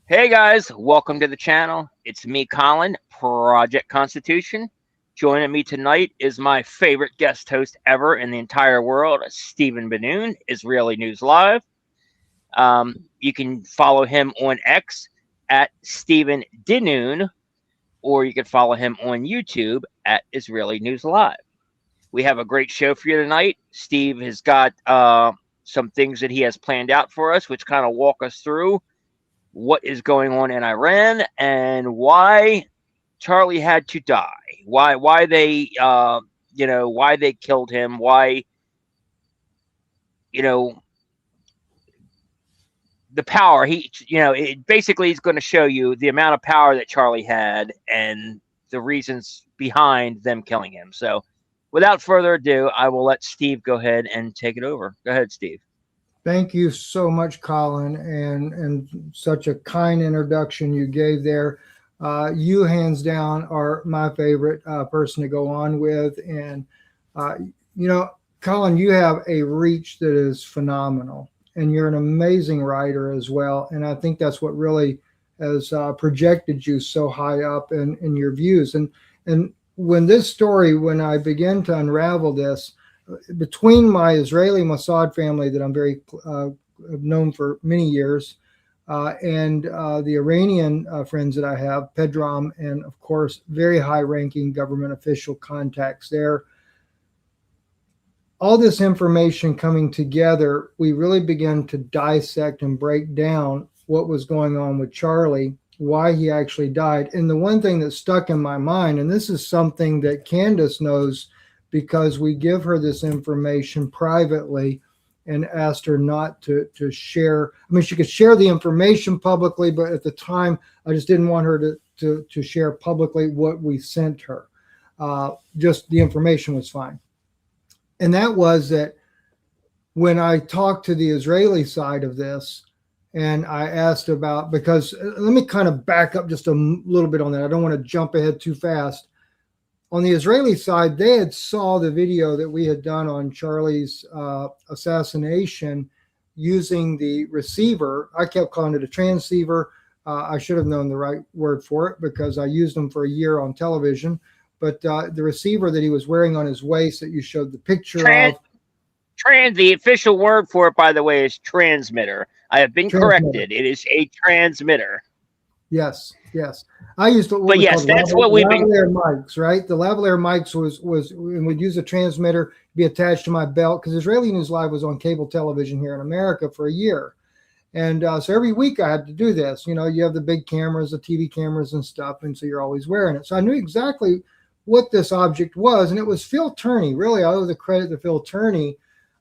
Hey guys, welcome to the channel. It's me, Colin, Project Constitution. Joining me tonight is my favorite guest host ever in the entire world, Stephen Benoon, Israeli News Live. You can follow him on X at Stephen Dinoon, or you can follow him on YouTube at Israeli News Live. We have a great show for you tonight. Steve has got some things that he has planned out for us, which kind of walk us through what is going on in Iran and why Charlie had to die. Why they why they killed him. Why the power it basically is going to show you the amount of power that Charlie had and the reasons behind them killing him. So without further ado, I will let Steve go ahead and take it over. Go ahead, Steve. Thank you so much, Colin, and such a kind introduction you gave there. You hands down are my favorite person to go on with. And, Colin, you have a reach that is phenomenal, and you're an amazing writer as well. And I think that's what really has projected you so high up in your views. And when I began to unravel this, between my Israeli Mossad family that I'm very known for many years, and the Iranian friends that I have, Pedram, and of course, very high-ranking government official contacts there. All this information coming together, we really began to dissect and break down what was going on with Charlie, why he actually died. And the one thing that stuck in my mind, and this is something that Candace knows, because we give her this information privately and asked her not to share. I mean, she could share the information publicly, but at the time, I just didn't want her to share publicly what we sent her. Just the information was fine. And that was that when I talked to the Israeli side of this, and I asked about, because let me kind of back up just a little bit on that. I don't want to jump ahead too fast. On the Israeli side, they had saw the video that we had done on Charlie's assassination using the receiver. I kept calling it a transceiver. I should have known the right word for it because I used them for a year on television. But the receiver that he was wearing on his waist that you showed the picture of. The official word for it, by the way, is transmitter. I have been corrected. It is a transmitter. Yes. I used to. But yes, that's what we've been. Lavalier mics, right? The lavalier mics was and we'd use a transmitter be attached to my belt because Israeli News Live was on cable television here in America for a year, and so every week I had to do this. You have the big cameras, the TV cameras and stuff, and so you're always wearing it. So I knew exactly what this object was, and it was Phil Tourney. Really, I owe the credit to Phil Tourney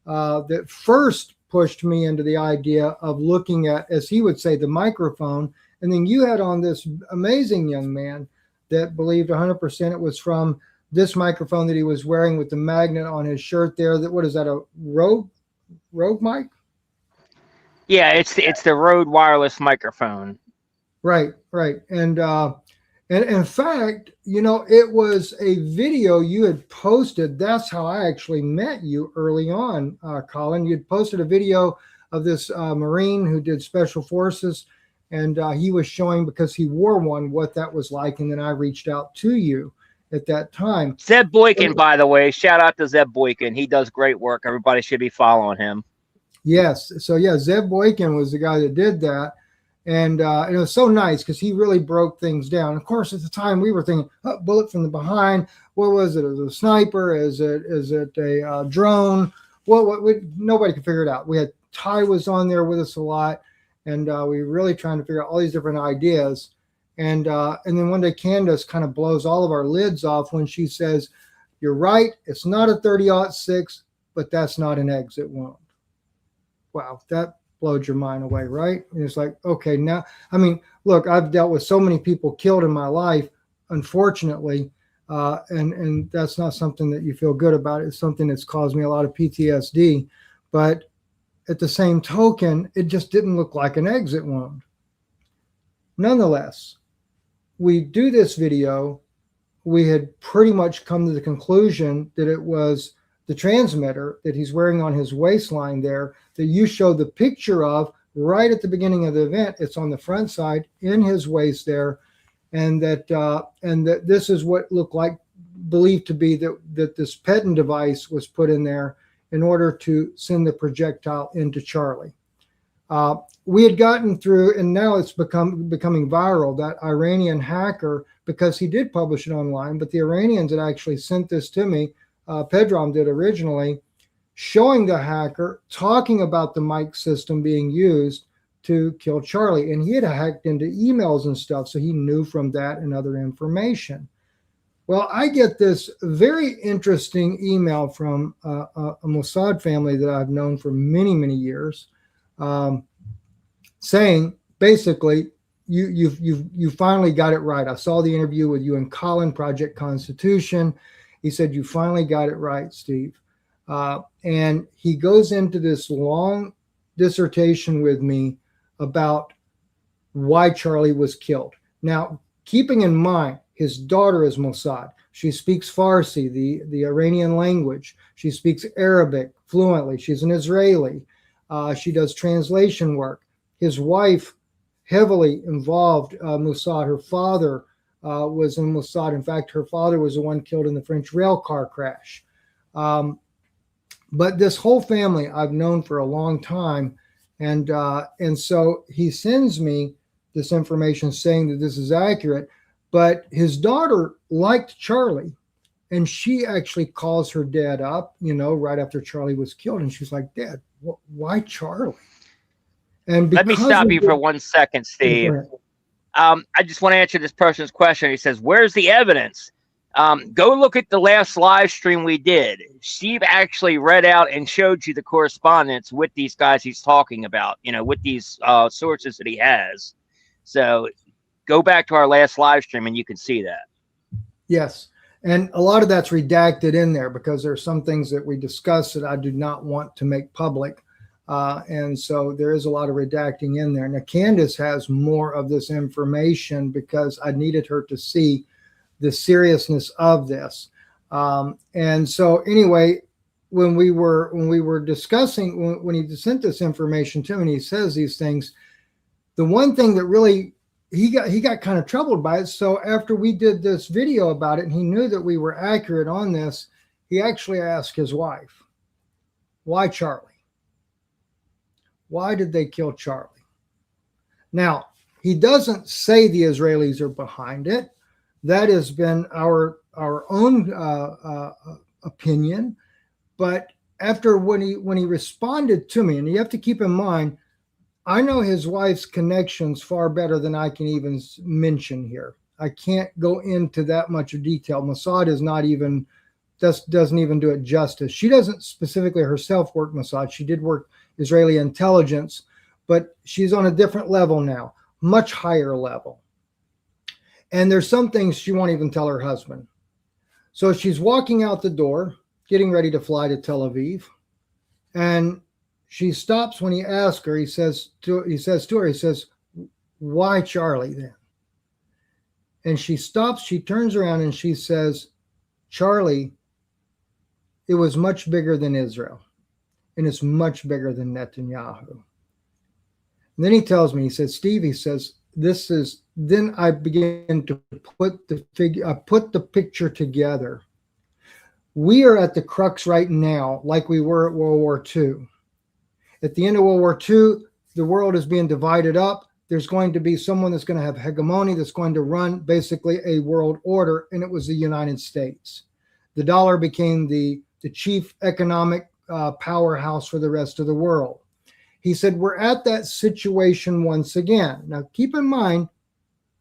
that first pushed me into the idea of looking at, as he would say, the microphone. And then you had on this amazing young man that believed 100% it was from this microphone that he was wearing with the magnet on his shirt there. What is that, a Rode mic? Yeah, it's the Rode wireless microphone. Right. And in fact, it was a video you had posted. That's how I actually met you early on, Colin. You'd posted a video of this Marine who did Special Forces. And he was showing, because he wore one, what that was like. And then I reached out to you at that time. Zeb Boykin, by the way. Shout out to Zeb Boykin. He does great work. Everybody should be following him. Yes. So, yeah, Zeb Boykin was the guy that did that. And it was so nice because he really broke things down. Of course, at the time, we were thinking, bullet from the behind. What was it? Is it a sniper? Is it a drone? Nobody could figure it out. We had Ty was on there with us a lot. And we were really trying to figure out all these different ideas. And then one day Candace kind of blows all of our lids off when she says, "You're right, it's not a 30-06, but that's not an exit wound." Wow, that blows your mind away, right? And it's like, okay, now, I mean, look, I've dealt with so many people killed in my life, unfortunately, and that's not something that you feel good about. It's something that's caused me a lot of PTSD. But at the same token, it just didn't look like an exit wound. Nonetheless, we do this video. We had pretty much come to the conclusion that it was the transmitter that he's wearing on his waistline there that you showed the picture of right at the beginning of the event. It's on the front side in his waist there, and that this is what looked like, believed to be that this Petton device was put in there in order to send the projectile into Charlie. We had gotten through, and now it's becoming viral, that Iranian hacker, because he did publish it online, but the Iranians had actually sent this to me. Pedram did originally, showing the hacker talking about the mic system being used to kill Charlie. And he had hacked into emails and stuff, so he knew from that and other information. Well, I get this very interesting email from a Mossad family that I've known for many, many years, saying basically, you finally got it right. I saw the interview with you and Colin, Project Constitution. He said, you finally got it right, Steve. And he goes into this long dissertation with me about why Charlie was killed. Now, keeping in mind, his daughter is Mossad. She speaks Farsi, the Iranian language. She speaks Arabic fluently. She's an Israeli. She does translation work. His wife, heavily involved, Mossad. Her father was in Mossad. In fact, her father was the one killed in the French rail car crash. But this whole family I've known for a long time. And so he sends me this information saying that this is accurate. But his daughter liked Charlie, and she actually calls her dad up, right after Charlie was killed. And she's like, Dad, why Charlie? And let me stop you for 1 second, Steve. I just want to answer this person's question. He says, where's the evidence? Go look at the last live stream we did. Steve actually read out and showed you the correspondence with these guys he's talking about, with these sources that he has. So go back to our last live stream and you can see that. Yes. And a lot of that's redacted in there because there are some things that we discussed that I do not want to make public. And so there is a lot of redacting in there. Now, Candace has more of this information because I needed her to see the seriousness of this. And so anyway, when we were discussing, when he sent this information to me and he says these things, the one thing that really he got kind of troubled by it. So after we did this video about it and he knew that we were accurate on this, he actually asked his wife, why Charlie? Why did they kill Charlie? Now, he doesn't say the Israelis are behind it. That has been our own opinion. But after when he responded to me, and you have to keep in mind, I know his wife's connections far better than I can even mention here. I can't go into that much detail. Mossad is not even, doesn't even do it justice. She doesn't specifically herself work Mossad. She did work Israeli intelligence, but she's on a different level now, much higher level. And there's some things she won't even tell her husband. So she's walking out the door, getting ready to fly to Tel Aviv. And she stops when he asks her, he says to her, why Charlie then? And she stops, she turns around and she says, Charlie, it was much bigger than Israel. And it's much bigger than Netanyahu. And then he tells me, he says, Steve, he says, then I begin to put the picture together. We are at the crux right now, like we were at World War II. At the end of World War II, the world is being divided up. There's going to be someone that's going to have hegemony, that's going to run basically a world order, and it was the United States. The dollar became the chief economic powerhouse for the rest of the world. He said, we're at that situation once again. Now, keep in mind,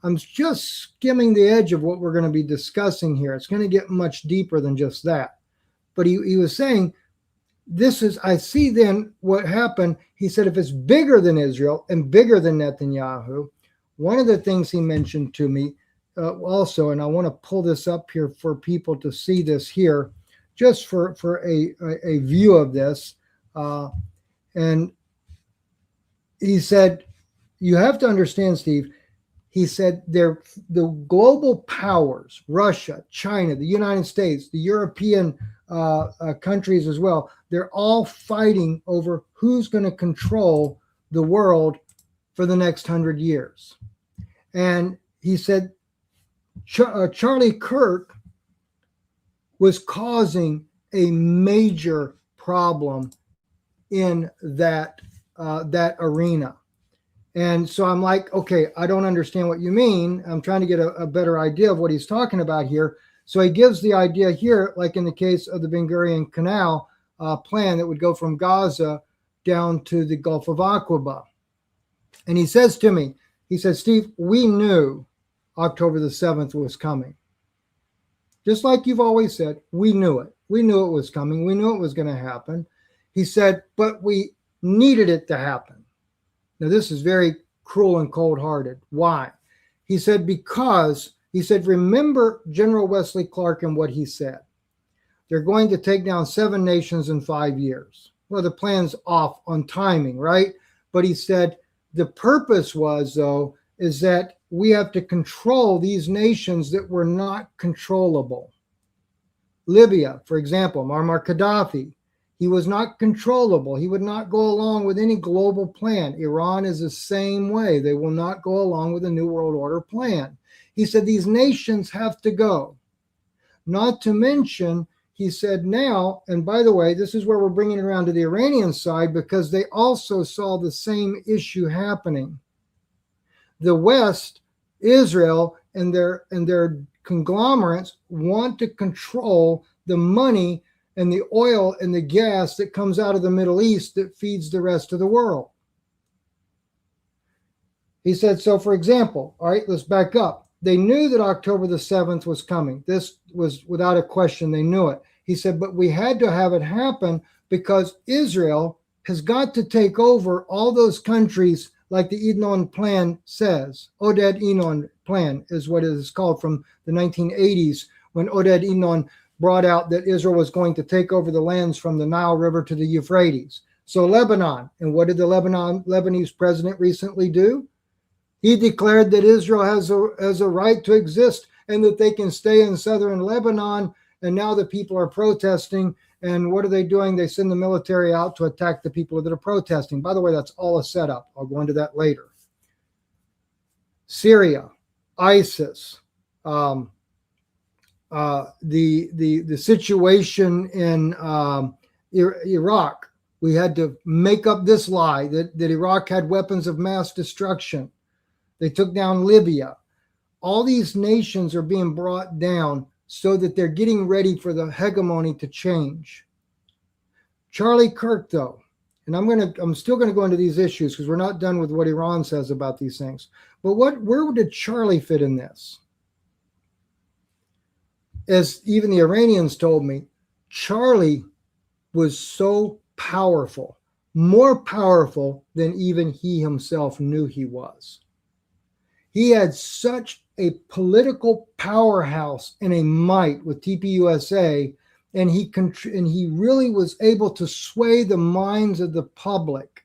I'm just skimming the edge of what we're going to be discussing here. It's going to get much deeper than just that. But he was saying, I see then what happened. He said, if it's bigger than Israel and bigger than Netanyahu, one of the things he mentioned to me also, and I want to pull this up here for people to see this here, just for a view of this. And he said, you have to understand, Steve, he said the global powers, Russia, China, the United States, the European countries as well, they're all fighting over who's going to control the world for the next 100 years. And he said Charlie Kirk was causing a major problem in that arena. And so I'm like, okay, I don't understand what you mean. I'm trying to get a better idea of what he's talking about here. So he gives the idea here, like in the case of the Ben Gurion Canal plan that would go from Gaza down to the Gulf of Aqaba. And he says to me, he says, Steve, we knew October the 7th was coming. Just like you've always said, we knew it. We knew it was coming. We knew it was going to happen. He said, but we needed it to happen. Now, this is very cruel and cold-hearted. Why? He said, because, he said, remember General Wesley Clark and what he said. They're going to take down 7 nations in 5 years. Well, the plan's off on timing, right? But he said, the purpose was, though, is that we have to control these nations that were not controllable. Libya, for example, Muammar Gaddafi, he was not controllable. He would not go along with any global plan. Iran is the same way. They will not go along with a New World Order plan. He said these nations have to go. Not to mention, he said now, and by the way, this is where we're bringing it around to the Iranian side, because they also saw the same issue happening. The West, Israel, and their conglomerates want to control the money and the oil and the gas that comes out of the Middle East that feeds the rest of the world. He said, so for example, all right, let's back up. They knew that October the 7th was coming. This was without a question, they knew it. He said, but we had to have it happen because Israel has got to take over all those countries like the Enon plan says. Oded Enon plan is what it is called, from the 1980s, when Oded Enon brought out that Israel was going to take over the lands from the Nile River to the Euphrates. So Lebanon, and what did the Lebanese president recently do? He declared that Israel has a right to exist and that they can stay in southern Lebanon. And now the people are protesting. And what are they doing? They send the military out to attack the people that are protesting. By the way, that's all a setup. I'll go into that later. Syria, ISIS, the situation in Iraq. We had to make up this lie that Iraq had weapons of mass destruction. They took down Libya. All these nations are being brought down so that they're getting ready for the hegemony to change. Charlie Kirk, though, and I'm still going to go into these issues because we're not done with what Iran says about these things. But where did Charlie fit in this? As even the Iranians told me, Charlie was so powerful, more powerful than even he himself knew he was. He had such a political powerhouse and a might with TPUSA, and he really was able to sway the minds of the public.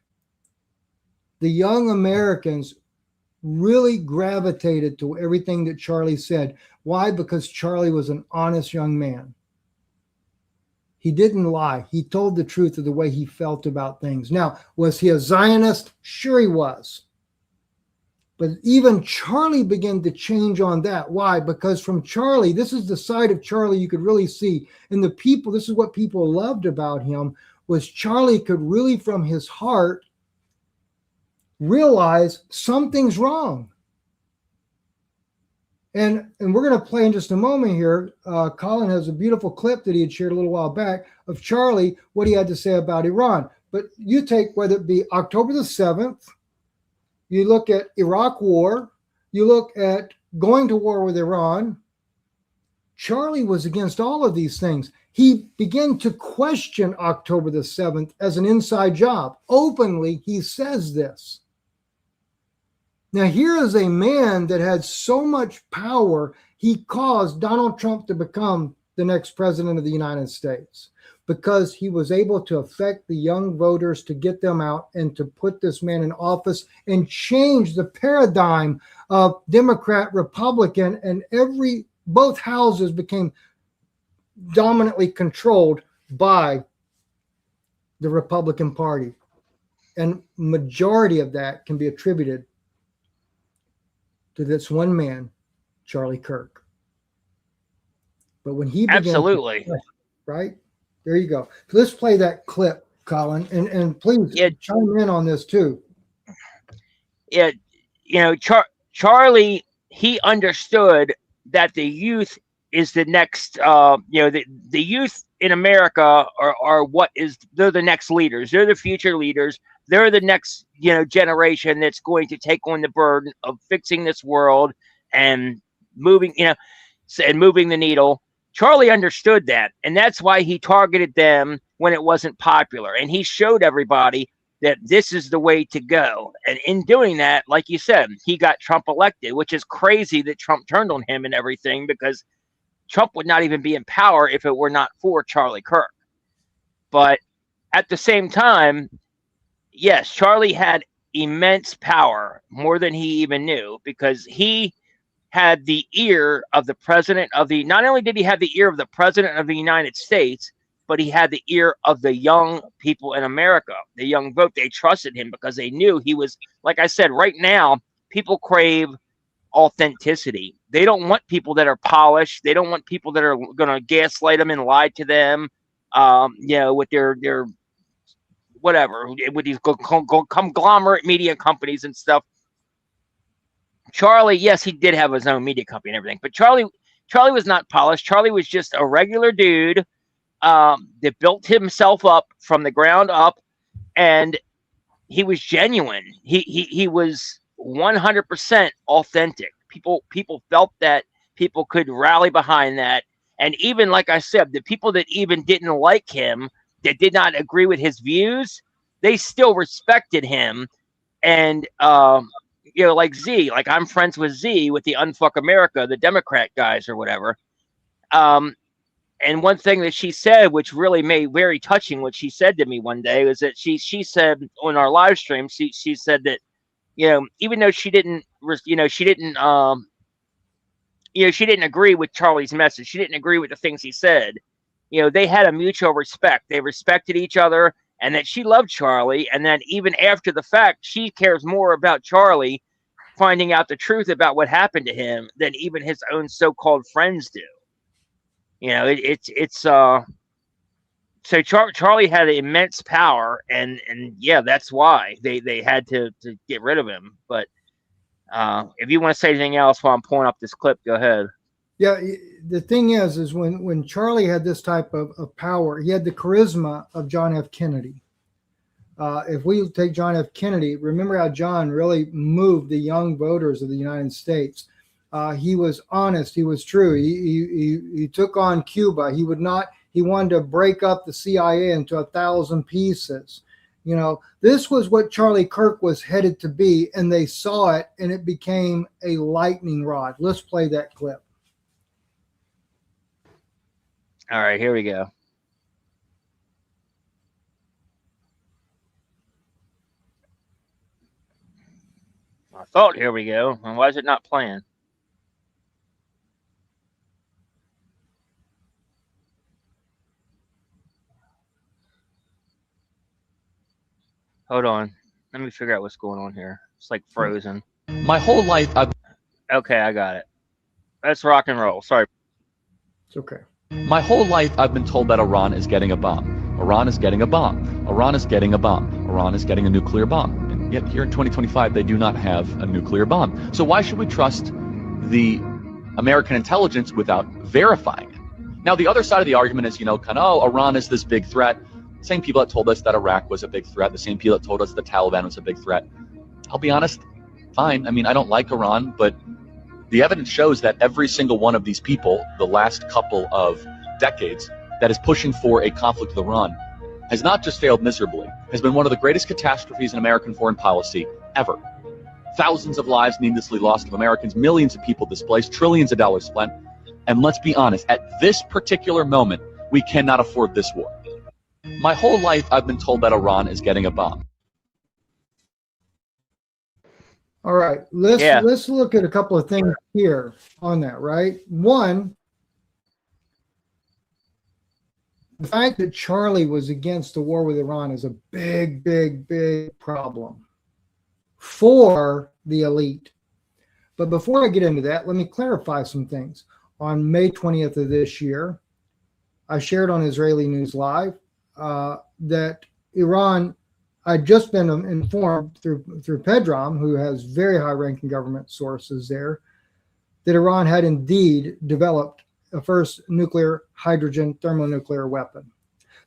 The young Americans really gravitated to everything that Charlie said. Why? Because Charlie was an honest young man. He didn't lie. He told the truth of the way he felt about things. Now, was he a Zionist? Sure he was. But even Charlie began to change on that. Why? Because from Charlie, this is the side of Charlie you could really see. And the people, this is what people loved about him, was Charlie could really from his heart realize something's wrong. And we're going to play in just a moment here. Colin has a beautiful clip that he had shared a little while back of Charlie, what he had to say about Iran. But you take whether it be October the 7th, you look at Iraq war, you look at going to war with Iran. Charlie was against all of these things. He began to question October the 7th as an inside job. Openly, he says this. Now, here is a man that had so much power, he caused Donald Trump to become the next president of the United States because he was able to affect the young voters to get them out and to put this man in office and change the paradigm of Democrat, Republican, and both houses became dominantly controlled by the Republican Party. And majority of that can be attributed to this one man, Charlie Kirk. But when he began, absolutely, right there, you go. Let's play that clip, Colin, and please chime in on this too. Yeah, Charlie, he understood that the youth is the next. The youth in America are they're the next leaders. They're the future leaders. They're the next generation that's going to take on the burden of fixing this world and moving moving the needle. Charlie understood that, and that's why he targeted them when it wasn't popular, and he showed everybody that this is the way to go. And in doing that, like you said, he got Trump elected, which is crazy that Trump turned on him and everything, because Trump would not even be in power if it were not for Charlie Kirk. But at the same time, yes, Charlie had immense power, more than he even knew, because he had the ear of the president of the, not only did he have the ear of the president of the United States, but he had the ear of the young people in America, the young vote. They trusted him because they knew he was, like I said, right now, people crave authenticity. They don't want people that are polished. They don't want people that are going to gaslight them and lie to them, with their whatever, with these conglomerate media companies and stuff. Charlie, yes, he did have his own media company and everything, but Charlie was not polished. Charlie was just a regular dude that built himself up from the ground up, and he was genuine. He was 100% authentic. People felt that. People could rally behind that, and even, like I said, the people that even didn't like him, that did not agree with his views, they still respected him. And like Z, like I'm friends with Z, with the Unfuck America, the Democrat guys or whatever. And one thing that she said, which really made very touching, what she said to me one day, was that she said on our live stream, she said that, even though she didn't agree with Charlie's message, she didn't agree with the things he said, they had a mutual respect. They respected each other, and that she loved Charlie, and that even after the fact, she cares more about Charlie finding out the truth about what happened to him than even his own so-called friends do. So Charlie had immense power, and yeah, that's why they had to get rid of him. But if you want to say anything else while I'm pulling up this clip, go ahead. Yeah, the thing is when Charlie had this type of power, he had the charisma of John F. Kennedy. If we take John F. Kennedy, remember how John really moved the young voters of the United States. He was honest. He was true. He took on Cuba. He wanted to break up the CIA into 1,000 pieces. This was what Charlie Kirk was headed to be, and they saw it, and it became a lightning rod. Let's play that clip. All right, here we go. I thought, here we go. And why is it not playing? Hold on. Let me figure out what's going on here. It's like frozen. My whole life, Okay, I got it. Let's rock and roll. Sorry. It's okay. My whole life, I've been told that Iran is getting a bomb. Iran is getting a bomb. Iran is getting a bomb. Iran is getting a nuclear bomb. And yet here in 2025, they do not have a nuclear bomb. So why should we trust the American intelligence without verifying it? Now, the other side of the argument is, Iran is this big threat. Same people that told us that Iraq was a big threat. The same people that told us the Taliban was a big threat. I'll be honest, fine. I mean, I don't like Iran, but the evidence shows that every single one of these people, the last couple of decades, that is pushing for a conflict with Iran, has not just failed miserably, has been one of the greatest catastrophes in American foreign policy ever. Thousands of lives needlessly lost of Americans, millions of people displaced, trillions of dollars spent. And let's be honest, at this particular moment, we cannot afford this war. My whole life, I've been told that Iran is getting a bomb. All right, let's look at a couple of things here on that, right? One, The fact that Charlie was against the war with Iran is a big, big, big problem for the elite. But before I get into that, let me clarify some things. On May 20th of this year, I shared on Israeli News Live that Iran, I'd just been informed through Pedram, who has very high-ranking government sources there, that Iran had indeed developed a first nuclear hydrogen thermonuclear weapon.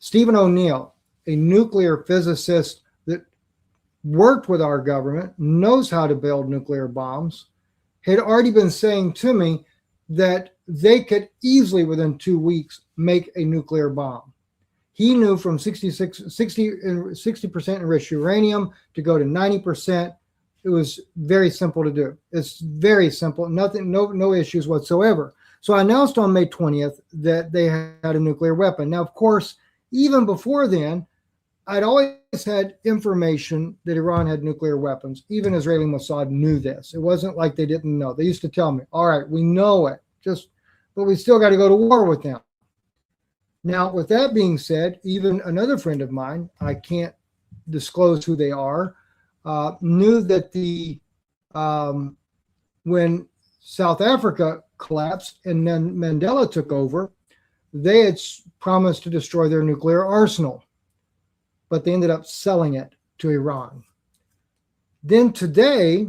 Stephen O'Neill, a nuclear physicist that worked with our government, knows how to build nuclear bombs, had already been saying to me that they could easily, within 2 weeks, make a nuclear bomb. He knew from 60% enriched uranium to go to 90%. It was very simple to do. It's very simple, no issues whatsoever. So I announced on May 20th that they had a nuclear weapon. Now, of course, even before then, I'd always had information that Iran had nuclear weapons. Even Israeli Mossad knew this. It wasn't like they didn't know. They used to tell me, all right, we know it, but we still got to go to war with them. Now, with that being said, even another friend of mine, I can't disclose who they are, knew that when South Africa collapsed and then Mandela took over, they had promised to destroy their nuclear arsenal, but they ended up selling it to Iran. Then today,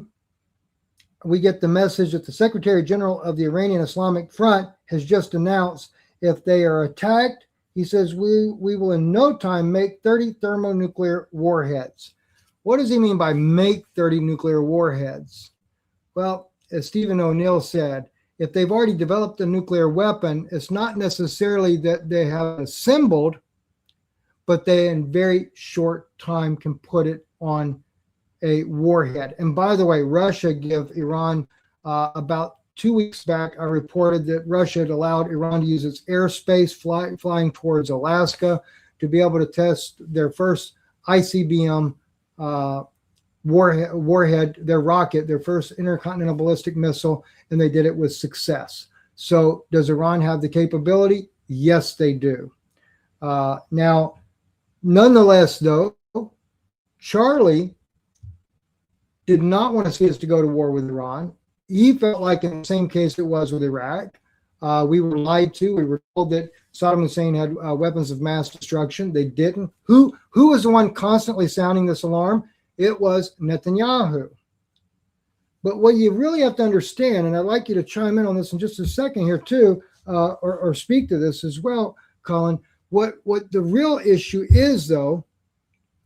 we get the message that the Secretary General of the Iranian Islamic Front has just announced if they are attacked, he says, we will in no time make 30 thermonuclear warheads. What does he mean by make 30 nuclear warheads? Well, as Stephen O'Neill said, if they've already developed a nuclear weapon, it's not necessarily that they have assembled, but they in very short time can put it on a warhead. And by the way, Russia gave Iran about 2 weeks back, I reported that Russia had allowed Iran to use its airspace flying towards Alaska to be able to test their first ICBM warhead, their rocket, their first intercontinental ballistic missile, and they did it with success. So does Iran have the capability? Yes, they do. Now, nonetheless, though, Charlie did not want to see us to go to war with Iran. He felt like in the same case it was with Iraq. We were lied to. We were told that Saddam Hussein had weapons of mass destruction. They didn't. Who was the one constantly sounding this alarm? It was Netanyahu. But what you really have to understand, and I'd like you to chime in on this in just a second here too, or speak to this as well, Colin, what the real issue is, though,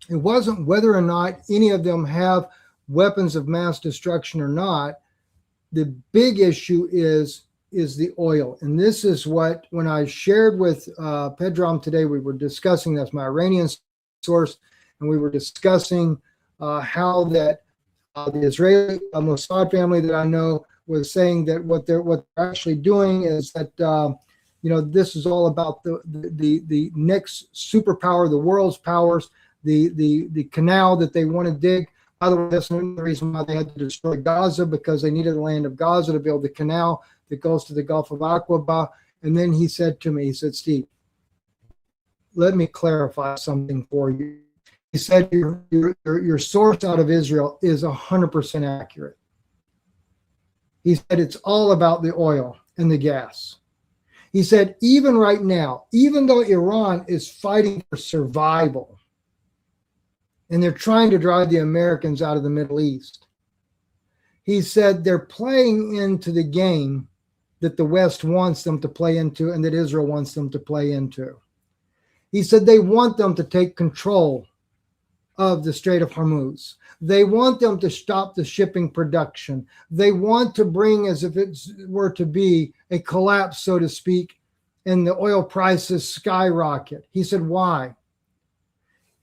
it wasn't whether or not any of them have weapons of mass destruction or not. The big issue is the oil. And this is what, when I shared with Pedram today, we were discussing, that's my Iranian source, and we were discussing how that the Israeli Mossad family that I know was saying that what they're actually doing is that this is all about the next superpower, the world's powers, the canal that they want to dig. By the way, that's another reason why they had to destroy Gaza, because they needed the land of Gaza to build the canal that goes to the Gulf of Aqaba. And then he said to me, he said, Steve, let me clarify something for you. He said, your source out of Israel is 100% accurate. He said, it's all about the oil and the gas. He said, even right now, even though Iran is fighting for survival, and they're trying to drive the Americans out of the Middle East, he said they're playing into the game that the West wants them to play into and that Israel wants them to play into. He said they want them to take control of the Strait of Hormuz. They want them to stop the shipping production. They want to bring, as if it were to be a collapse, so to speak, and the oil prices skyrocket. He said, why?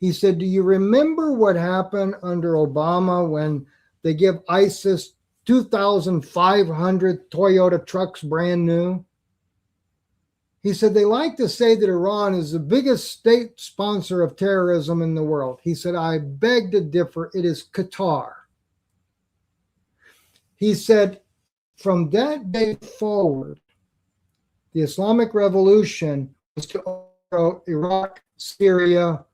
He said, do you remember what happened under Obama when they give ISIS 2,500 Toyota trucks brand new? He said, they like to say that Iran is the biggest state sponsor of terrorism in the world. He said, I beg to differ. It is Qatar. He said, from that day forward, the Islamic Revolution was to overthrow Iraq, Syria,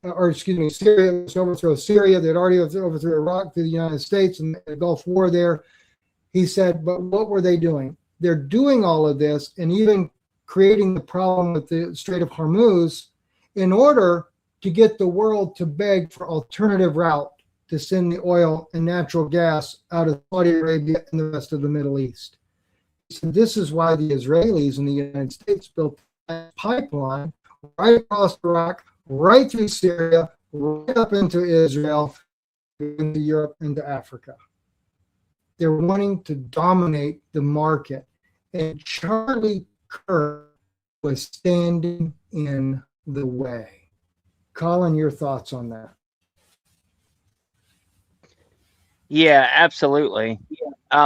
or excuse me, Syria to overthrow Syria. They'd already overthrew Iraq through the United States and the Gulf War there. He said, but what were they doing? They're doing all of this and even creating the problem with the Strait of Hormuz in order to get the world to beg for alternative route to send the oil and natural gas out of Saudi Arabia and the rest of the Middle East. So this is why the Israelis and the United States built that pipeline right across Iraq, right through Syria, right up into Israel, into Europe, into Africa. They're wanting to dominate the market. And Charlie Kirk was standing in the way. Colin, your thoughts on that? Yeah, absolutely.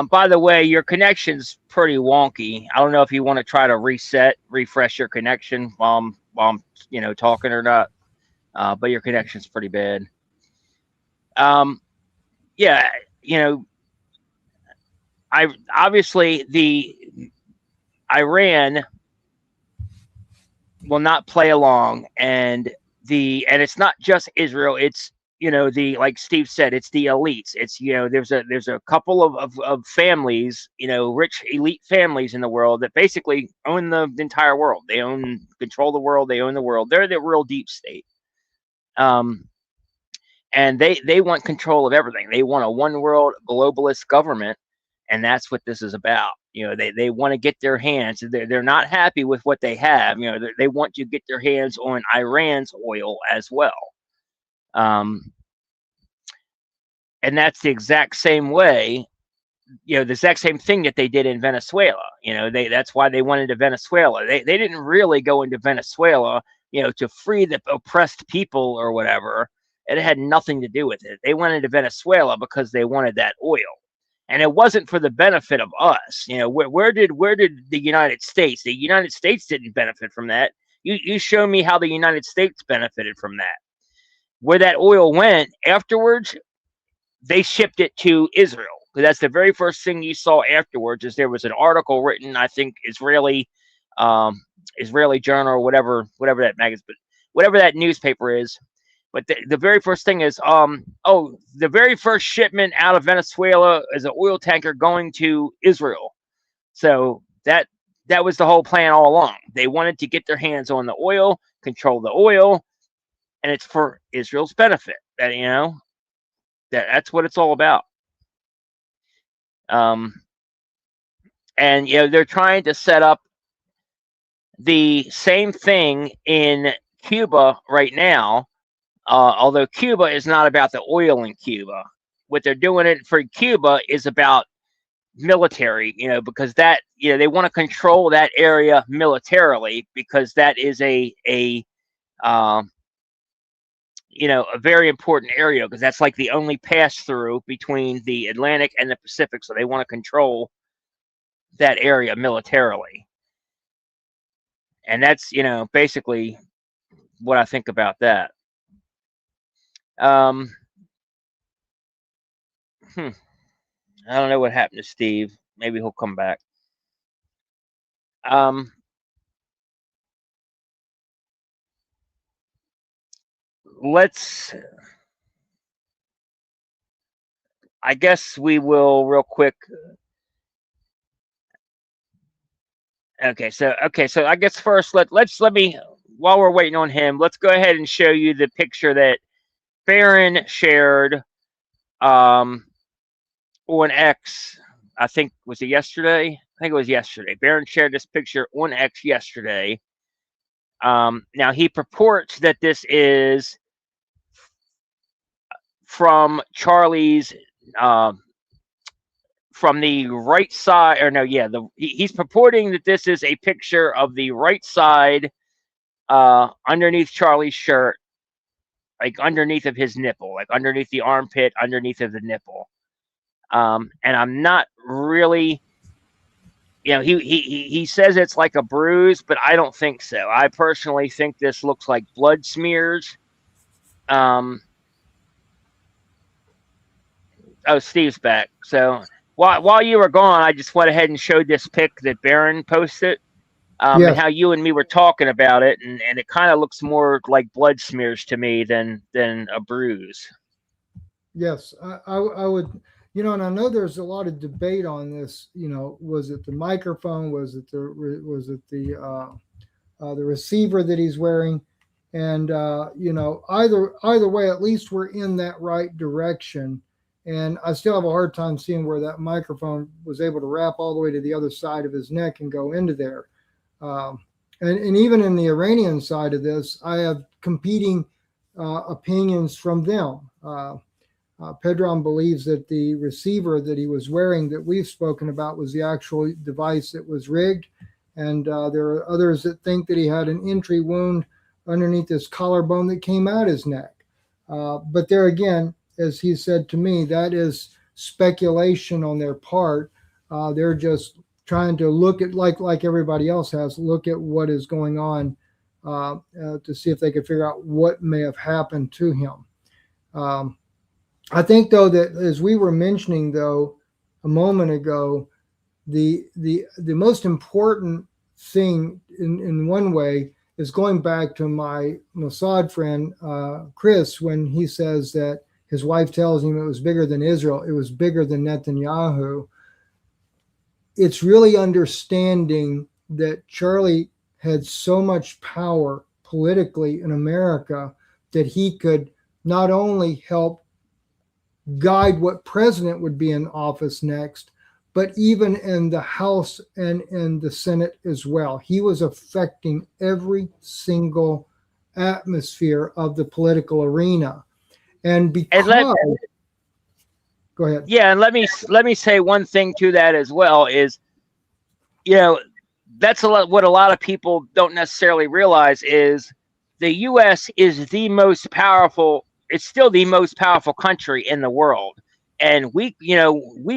By the way, your connection's pretty wonky. I don't know if you want to try to refresh your connection while I'm talking or not. But your connection's pretty bad. Yeah, obviously the Iran will not play along, and it's not just Israel. It's like Steve said, it's the elites. It's there's a couple of families, rich elite families in the world that basically own the entire world. They control the world. They own the world. They're the real deep state. And they want control of everything. They want a one world globalist government, and that's what this is about. They want to get their hands. They're not happy with what they have. They want to get their hands on Iran's oil as well. And that's the exact same way, the exact same thing that they did in Venezuela. That's why they went into Venezuela. They didn't really go into Venezuela, to free the oppressed people or whatever. It had nothing to do with it. They went into Venezuela because they wanted that oil. And it wasn't for the benefit of us. Where did the United States? The United States didn't benefit from that. You show me how the United States benefited from that. Where that oil went afterwards, they shipped it to Israel. Because that's the very first thing you saw afterwards. Is there was an article written, I think Israeli Journal or whatever that magazine, whatever that newspaper is. But the very first thing is, the very first shipment out of Venezuela is an oil tanker going to Israel. So that was the whole plan all along. They wanted to get their hands on the oil, control the oil, and it's for Israel's benefit. That's what it's all about. And they're trying to set up the same thing in Cuba right now. Although Cuba is not about the oil in Cuba. What they're doing it for Cuba is about military, because that, they want to control that area militarily, because that is a very important area, because that's like the only pass through between the Atlantic and the Pacific. So they want to control that area militarily. And that's, basically what I think about that. I don't know what happened to Steve. Maybe he'll come back. I guess we will real quick. Okay, so I guess first let me, while we're waiting on him, let's go ahead and show you the picture that Barron shared on X. I think, was it yesterday? I think it was yesterday. Barron shared this picture on X yesterday. Now he purports that this is from Charlie's from the right side, or no, yeah, he's purporting that this is a picture of the right side underneath Charlie's shirt, like underneath of his nipple, like underneath the armpit, underneath of the nipple. And I'm not really, he says it's like a bruise, but I don't think so. I personally think this looks like blood smears. Oh, Steve's back. So while you were gone, I just went ahead and showed this pic that Barron posted. And Yes. how you and me were talking about it, and it kind of looks more like blood smears to me than a bruise. Yes, I would, and I know there's a lot of debate on this. Was it the microphone? Was it the receiver that he's wearing? And either way, at least we're in that right direction. And I still have a hard time seeing where that microphone was able to wrap all the way to the other side of his neck and go into there. Um, and even in the Iranian side of this, I have competing opinions from them. Pedron believes that the receiver that he was wearing that we've spoken about was the actual device that was rigged. And there are others that think that he had an entry wound underneath his collarbone that came out his neck. But there again, as he said to me, that is speculation on their part. They're just trying to look at, like everybody else has, look at what is going on to see if they could figure out what may have happened to him. I think, though, that as we were mentioning, though, a moment ago, the most important thing in one way is going back to my Mossad friend, Chris, when he says that his wife tells him it was bigger than Israel, it was bigger than Netanyahu. It's really understanding that Charlie had so much power politically in America that he could not only help guide what president would be in office next, but even in the House and in the Senate as well. He was affecting every single atmosphere of the political arena. And because, go ahead. Yeah, and let me say one thing to that as well is, that's what a lot of people don't necessarily realize is the U.S. is the most powerful. It's still the most powerful country in the world. And we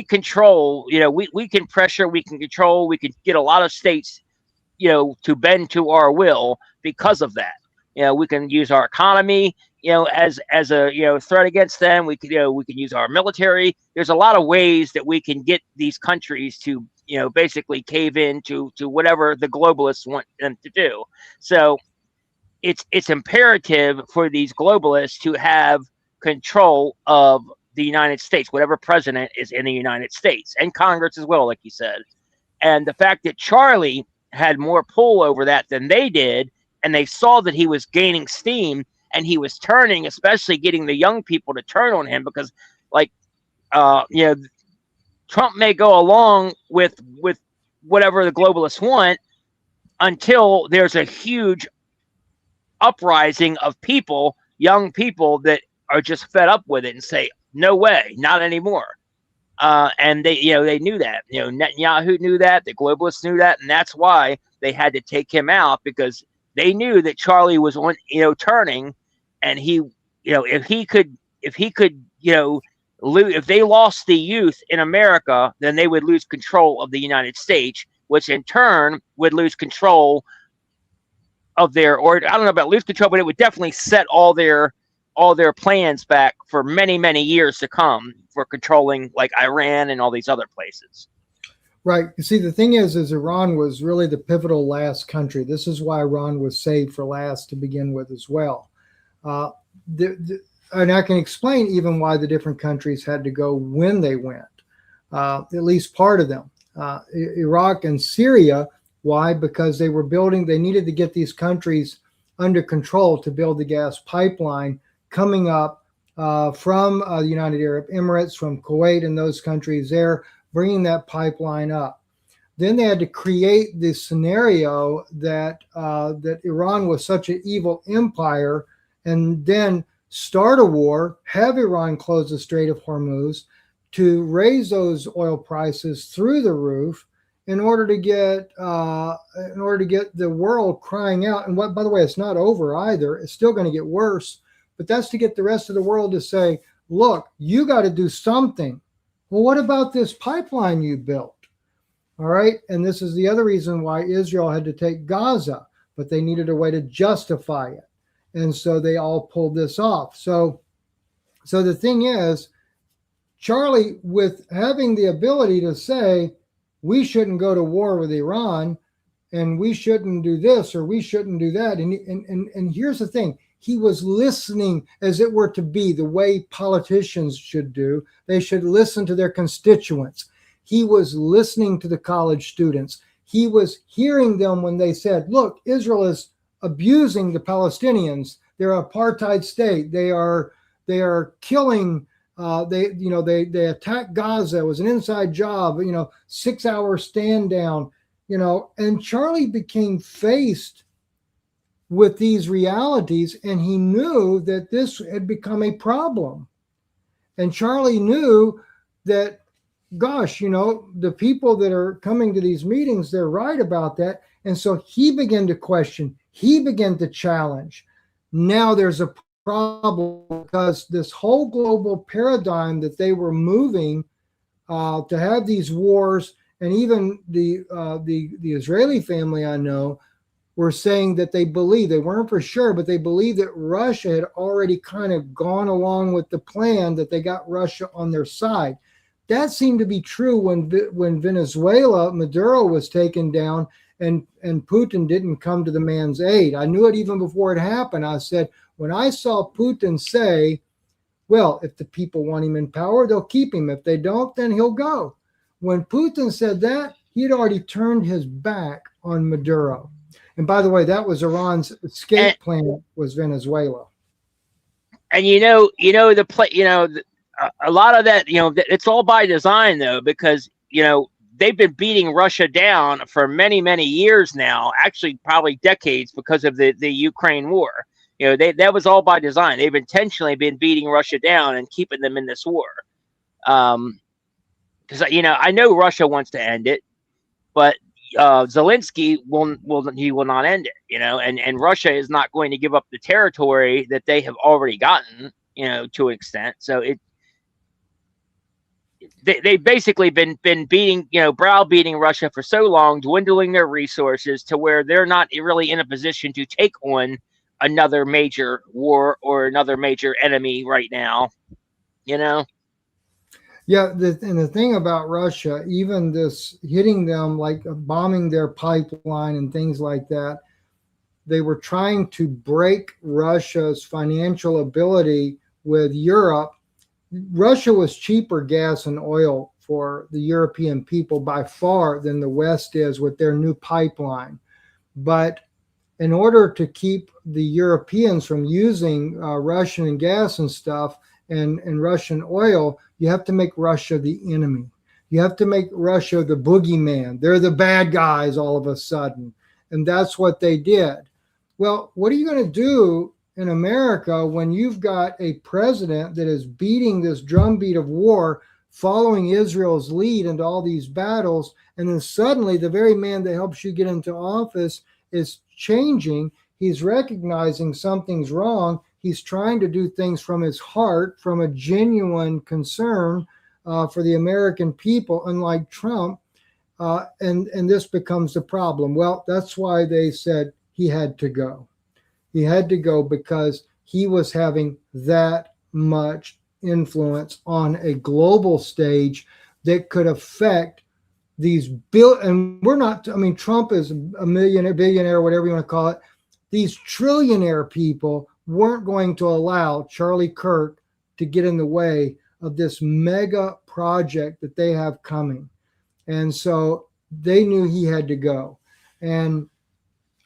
control, we can pressure, we can control, we can get a lot of states, to bend to our will because of that. We can use our economy, as a threat against them. We can use our military. There's a lot of ways that we can get these countries to, basically cave in to whatever the globalists want them to do. So it's imperative for these globalists to have control of the United States, whatever president is in the United States, and Congress as well, like you said. And the fact that Charlie had more pull over that than they did, and they saw that he was gaining steam and he was turning, especially getting the young people to turn on him, because Trump may go along with whatever the globalists want until there's a huge uprising of people, young people, that are just fed up with it and say, no way, not anymore. And they knew that. Netanyahu knew that. The globalists knew that, and that's why they had to take him out, because they knew that Charlie was on, turning, and he, if he could, if they lost the youth in America, then they would lose control of the United States, which in turn would lose control of or I don't know about lose control, but it would definitely set all their plans back for many, many years to come for controlling like Iran and all these other places. Right. You see, the thing is Iran was really the pivotal last country. This is why Iran was saved for last to begin with as well. And I can explain even why the different countries had to go when they went, at least part of them. Iraq and Syria, why? Because they needed to get these countries under control to build the gas pipeline coming up from the United Arab Emirates, from Kuwait and those countries there, bringing that pipeline up. Then they had to create this scenario that Iran was such an evil empire, and then start a war, have Iran close the Strait of Hormuz to raise those oil prices through the roof in order to get the world crying out. And by the way, it's not over either. It's still going to get worse. But that's to get the rest of the world to say, look, you got to do something. Well, what about this pipeline you built? All right. And this is the other reason why Israel had to take Gaza, but they needed a way to justify it. And so they all pulled this off. So the thing is, Charlie, with having the ability to say, we shouldn't go to war with Iran, and we shouldn't do this or we shouldn't do that. And here's the thing. He was listening as it were to be the way politicians should do. They should listen to their constituents. He was listening to the college students. He was hearing them when they said, look, Israel is abusing the Palestinians. They're an apartheid state. They are killing. They attacked Gaza. It was an inside job. 6-hour stand down. And Charlie became faced with these realities, and he knew that this had become a problem. And Charlie knew that, gosh, the people that are coming to these meetings, they're right about that. And so he began to question. He began to challenge. Now there's a problem because this whole global paradigm that they were moving to have these wars, and even the Israeli family I know were saying that they weren't for sure, but they believe that Russia had already kind of gone along with the plan, that they got Russia on their side. That seemed to be true when Venezuela, Maduro was taken down, and Putin didn't come to the man's aid. I knew it even before it happened. I said, when I saw Putin say, well, if the people want him in power, they'll keep him. If they don't, then he'll go. When Putin said that, he'd already turned his back on Maduro. And by the way, that was Iran's escape plan, was Venezuela. And a lot of that, it's all by design though, because they've been beating Russia down for many, many years now, actually probably decades, because of the Ukraine war. That was all by design. They've intentionally been beating Russia down and keeping them in this war. Because I know Russia wants to end it, but Zelensky will not end it. And Russia is not going to give up the territory that they have already gotten, to an extent. So they've basically been beating, browbeating Russia for so long, dwindling their resources to where they're not really in a position to take on another major war or another major enemy right now. Yeah, and the thing about Russia, even this hitting them, like bombing their pipeline and things like that, they were trying to break Russia's financial ability with Europe. Russia was cheaper gas and oil for the European people by far than the West is with their new pipeline. But in order to keep the Europeans from using Russian gas and stuff and Russian oil, you have to make Russia the enemy. You have to make Russia the boogeyman. They're the bad guys all of a sudden. And that's what they did. Well, what are you going to do in America when you've got a president that is beating this drumbeat of war, following Israel's lead into all these battles, and then suddenly the very man that helps you get into office is changing? He's recognizing something's wrong. He's trying to do things from his heart, from a genuine concern for the American people, unlike Trump. And this becomes the problem. Well, that's why they said he had to go. He had to go because he was having that much influence on a global stage that could affect these and we're not, Trump is a millionaire, billionaire, whatever you want to call it. These trillionaire people weren't going to allow Charlie Kirk to get in the way of this mega project that they have coming. And so they knew he had to go. And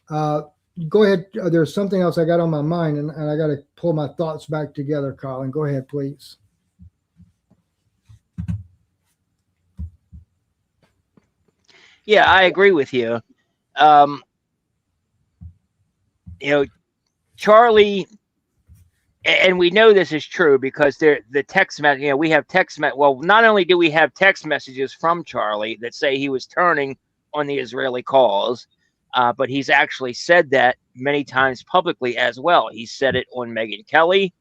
go ahead. There's something else I got on my mind, and I got to pull my thoughts back together, Colin. Go ahead, please. Yeah, I agree with you. Charlie, and we know this is true because the text message, we have text well, not only do we have text messages from Charlie that say he was turning on the Israeli cause, but he's actually said that many times publicly as well. He said it on Megyn Kelly.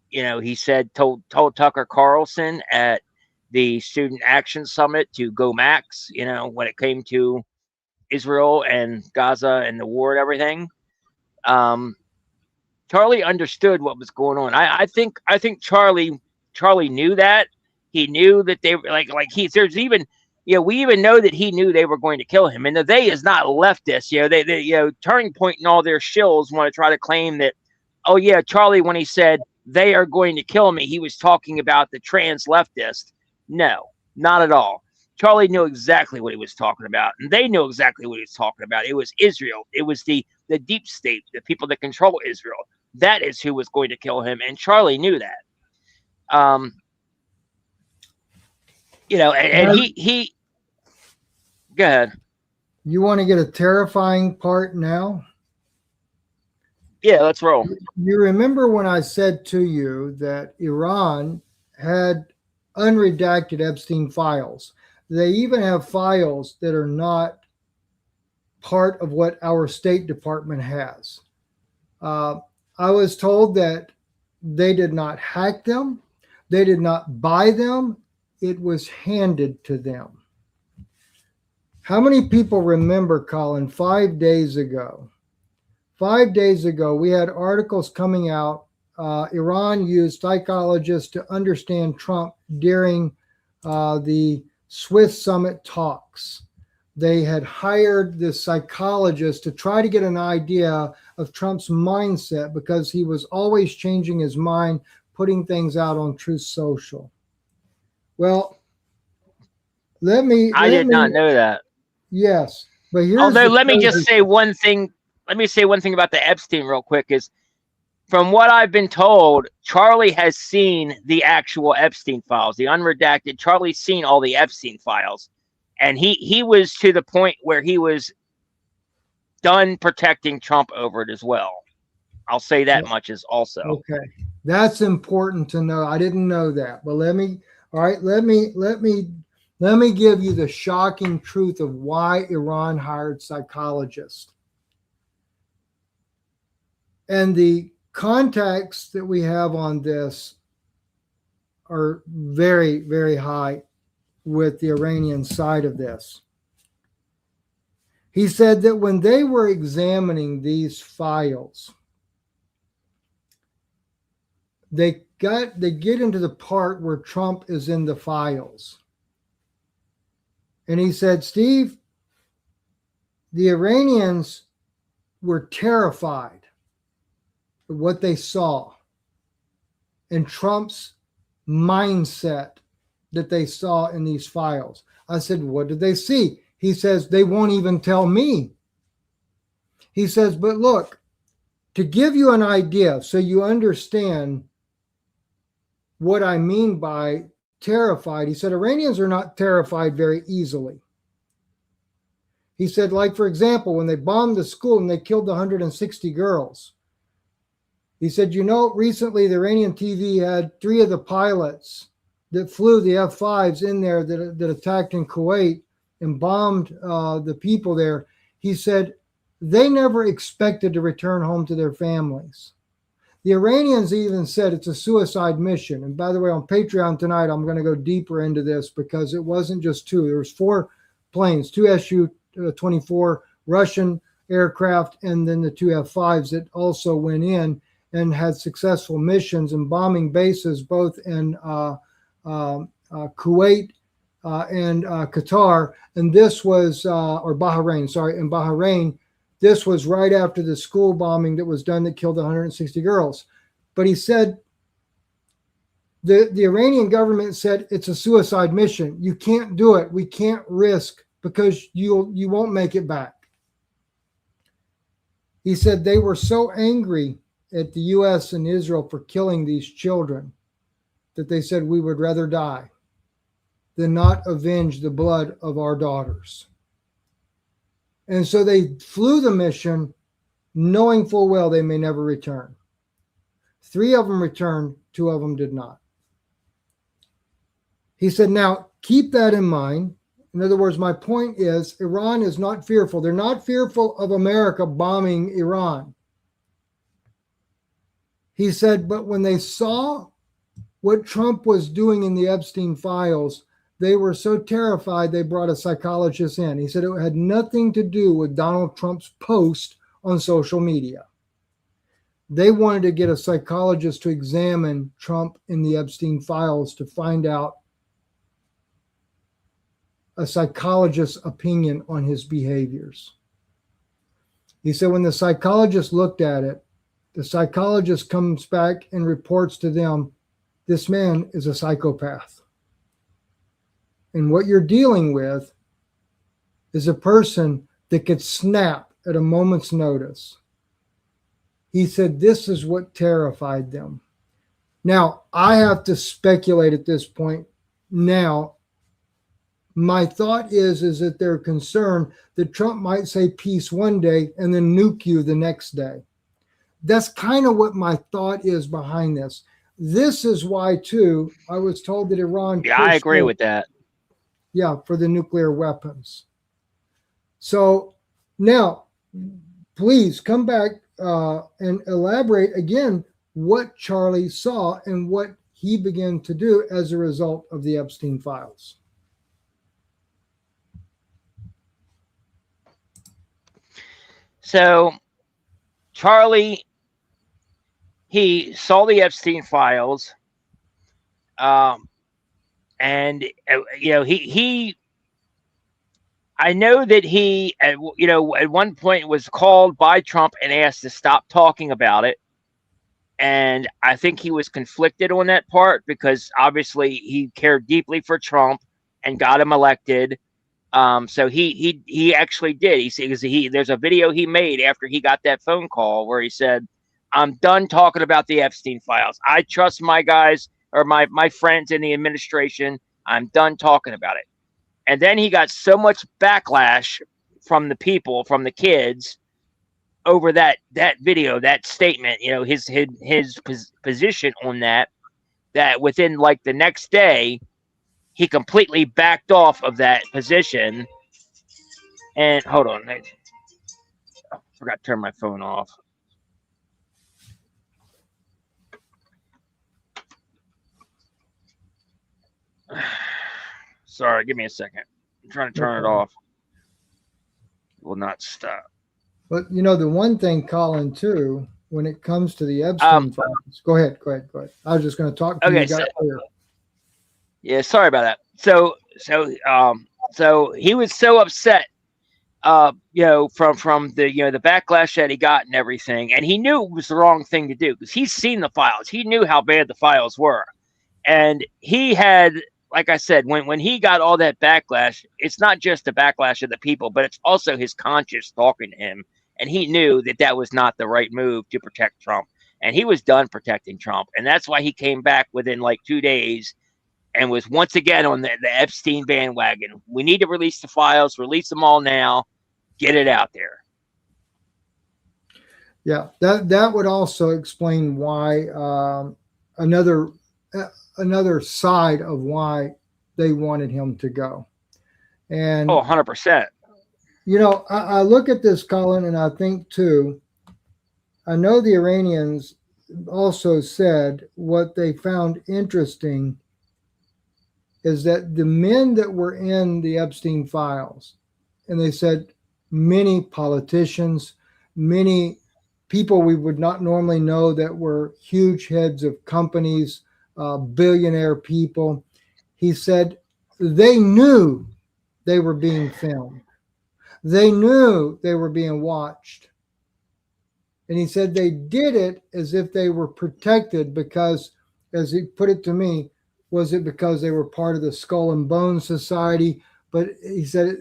He told Tucker Carlson at the Student Action Summit to go max, when it came to Israel and Gaza and the war and everything. Charlie understood what was going on. I think Charlie knew that. He knew that they were there's even we even know that he knew they were going to kill him. And the they is not leftist. They Turning Point and all their shills want to try to claim that, oh yeah, Charlie, when he said they are going to kill me, he was talking about the trans leftist. No, not at all. Charlie knew exactly what he was talking about, and they knew exactly what he was talking about. It was Israel. It was the deep state, the people that control Israel. That is who was going to kill him, and Charlie knew that. And he. Go ahead. You want to get a terrifying part now? Yeah, let's roll. You remember when I said to you that Iran had unredacted Epstein files? They even have files that are not part of what our State Department has. I was told that they did not hack them. They did not buy them. It was handed to them. How many people remember, Colin, 5 days ago? 5 days ago, we had articles coming out. Iran used psychologists to understand Trump during the Swiss summit talks. They had hired this psychologist to try to get an idea of Trump's mindset because he was always changing his mind, putting things out on Truth Social. Well, I did not know that. Yes, but here's. Although, let me just say one thing. Let me say one thing about the Epstein real quick. Is from what I've been told, Charlie has seen the actual Epstein files, the unredacted. Charlie's seen all the Epstein files, and he was to the point where he was done protecting Trump over it as well. I'll say that much as also. Okay, that's important to know. I didn't know that, but let me give you the shocking truth of why Iran hired psychologists. And the contacts that we have on this are very, very high with the Iranian side of this. He said that when they were examining these files, they get into the part where Trump is in the files. And he said, Steve, the Iranians were terrified of what they saw and Trump's mindset that they saw in these files. I said, what did they see? He says, they won't even tell me. He says, but look, to give you an idea so you understand what I mean by terrified, he said, Iranians are not terrified very easily. He said, like, for example, when they bombed the school and they killed 160 girls, he said, recently the Iranian TV had 3 of the pilots that flew the F-5s in there that attacked in Kuwait and bombed the people there. He said, they never expected to return home to their families. The Iranians even said it's a suicide mission. And by the way, on Patreon tonight, I'm going to go deeper into this because it wasn't just 2. There was 4 planes, 2 Su-24 Russian aircraft, and then the 2 F-5s that also went in and had successful missions and bombing bases both in Kuwait and Qatar. And this was, or Bahrain, sorry, in Bahrain. This was right after the school bombing that was done that killed 160 girls. But he said, the Iranian government said it's a suicide mission. You can't do it. We can't risk because you won't make it back. He said they were so angry at the U.S. and Israel for killing these children that they said we would rather die than not avenge the blood of our daughters. And so they flew the mission knowing full well they may never return. 3 of them returned, 2 of them did not. He said, now keep that in mind. In other words, my point is Iran is not fearful. They're not fearful of America bombing Iran. He said, but when they saw what Trump was doing in the Epstein files, they were so terrified they brought a psychologist in. He said it had nothing to do with Donald Trump's post on social media. They wanted to get a psychologist to examine Trump in the Epstein files to find out a psychologist's opinion on his behaviors. He said when the psychologist looked at it, the psychologist comes back and reports to them, this man is a psychopath. And what you're dealing with is a person that could snap at a moment's notice. He said this is what terrified them. Now, I have to speculate at this point. Now, my thought is that they're concerned that Trump might say peace one day and then nuke you the next day. That's kind of what my thought is behind this. This is why, too, I was told that Iran... Yeah, I agree with that. Yeah, for the nuclear weapons. So now, please come back and elaborate again what Charlie saw and what he began to do as a result of the Epstein files. So Charlie, he saw the Epstein files, and you know, I know that he, you know, at one point was called by Trump and asked to stop talking about it. And I think he was conflicted on that part because obviously he cared deeply for Trump and got him elected. So he actually did. There's a video he made after he got that phone call where he said, "I'm done talking about the Epstein files. I trust my guys or my friends in the administration. I'm done talking about it." And then he got so much backlash from the people, from the kids, over that video, that statement, you know, his position on that within like the next day, he completely backed off of that position. And hold on, I forgot to turn my phone off. Sorry, give me a second. I'm trying to turn it off. It will not stop. But you know, the one thing, Colin, too, when it comes to the Epstein files, go ahead. I was just going to talk to you. Yeah, sorry about that. So he was so upset, you know, from the, you know, the backlash that he got and everything, and he knew it was the wrong thing to do because he's seen the files. He knew how bad the files were, and he had, like I said, when he got all that backlash, it's not just the backlash of the people, but it's also his conscience talking to him, and he knew that was not the right move to protect Trump, and he was done protecting Trump, and that's why he came back within like 2 days. And was once again on the Epstein bandwagon. We need to release the files, release them all now, get it out there. Yeah, that would also explain why another side of why they wanted him to go. And 100%. You know, I look at this, Colin, and I think too, I know the Iranians also said what they found interesting is that the men that were in the Epstein files, and they said many politicians, many people we would not normally know that were huge heads of companies, billionaire people, he said they knew they were being filmed. They knew they were being watched. And he said they did it as if they were protected because, as he put it to me, was it because they were part of the Skull and Bones Society? But he said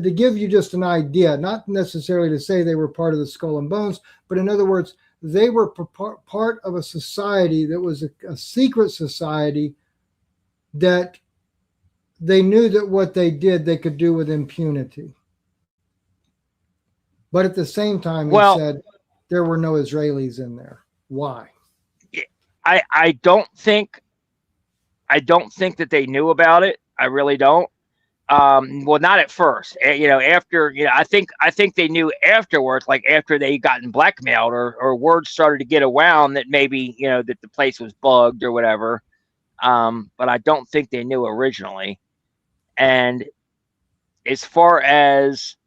to give you just an idea, not necessarily to say they were part of the Skull and Bones, but in other words, they were part of a society that was a secret society that they knew that what they did, they could do with impunity. But at the same time, he said there were no Israelis in there. Why? I don't think that they knew about it. I really don't. Well, not at first. You know, after, you know, I think they knew afterwards, like after they gotten blackmailed or words started to get around that maybe, you know, that the place was bugged or whatever. But I don't think they knew originally. And as far as,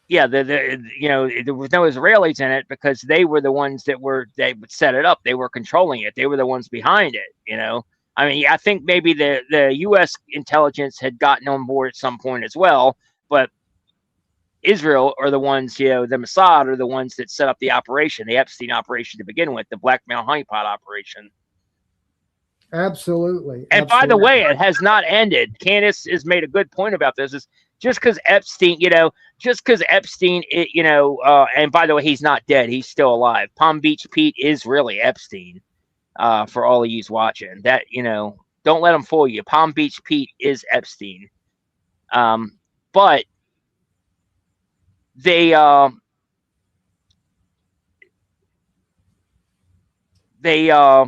yeah, you know, there was no Israelis in it because they were the ones they would set it up. They were controlling it. They were the ones behind it, you know. I mean, I think maybe the U.S. intelligence had gotten on board at some point as well, but Israel are the ones, the Mossad are the ones that set up the operation, the Epstein operation to begin with, the blackmail honeypot operation. Absolutely. And by the way, it has not ended. Candace has made a good point about this. Is just because Epstein, and by the way, he's not dead. He's still alive. Palm Beach Pete is really Epstein. For all of you watching, that don't let them fool you. Palm Beach Pete is Epstein. But they what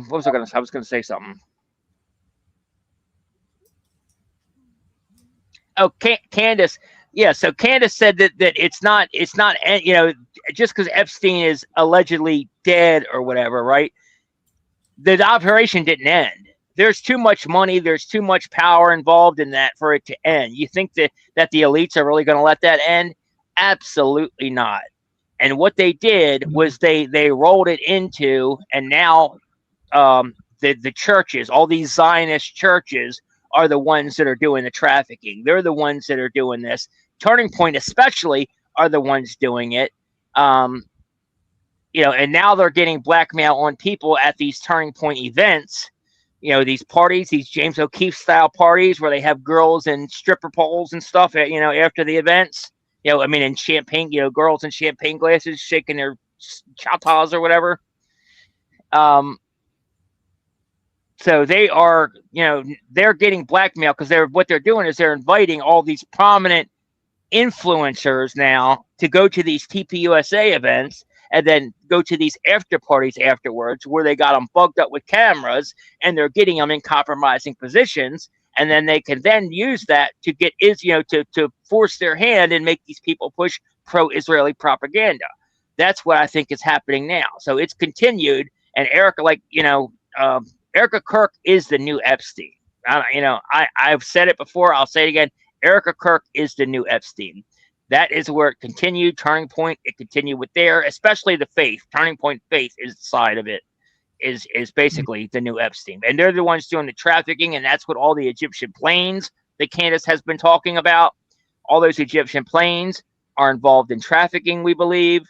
was I was gonna say something. Oh, Candace. Yeah, so Candace said that it's not just because Epstein is allegedly dead or whatever, right? The operation didn't end. There's too much money, there's too much power involved in that for it to end. You think that the elites are really going to let that end? Absolutely not. And what they did was they rolled it into, and now the churches, all these Zionist churches, are the ones that are doing the trafficking. They're the ones that are doing this. Turning Point especially are the ones doing it. And now they're getting blackmail on people at these Turning Point events. These parties, these James O'Keefe style parties where they have girls in stripper poles and stuff, after the events. In champagne, girls in champagne glasses shaking their chatas or whatever. So they are, they're getting blackmail because what they're doing is they're inviting all these prominent influencers now to go to these TPUSA events and then go to these after parties afterwards where they got them bugged up with cameras and they're getting them in compromising positions. And then they can then use that to get to force their hand and make these people push pro-Israeli propaganda. That's what I think is happening now. So it's continued. And Erica, Erica Kirk is the new Epstein. I've said it before. I'll say it again. Erica Kirk is the new Epstein. That is where it continued. Turning Point, it continued with there, especially the faith. Turning Point faith is the side of it, is basically the new Epstein. And they're the ones doing the trafficking, and that's what all the Egyptian planes that Candace has been talking about. All those Egyptian planes are involved in trafficking, we believe.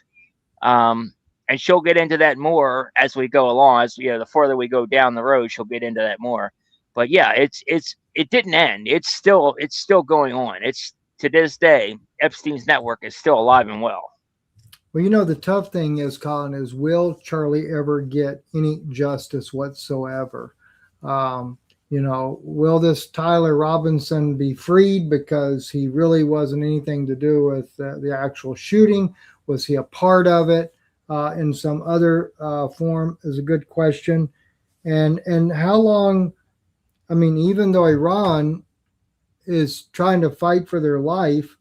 And she'll get into that more as we go along. As the further we go down the road, she'll get into that more. But yeah, it didn't end. It's still going on. It's to this day, Epstein's network is still alive and well. Well, the tough thing is, Colin, is will Charlie ever get any justice whatsoever? Will this Tyler Robinson be freed because he really wasn't anything to do with the actual shooting? Was he a part of it in some other form is a good question. And how long, even though Iran is trying to fight for their life,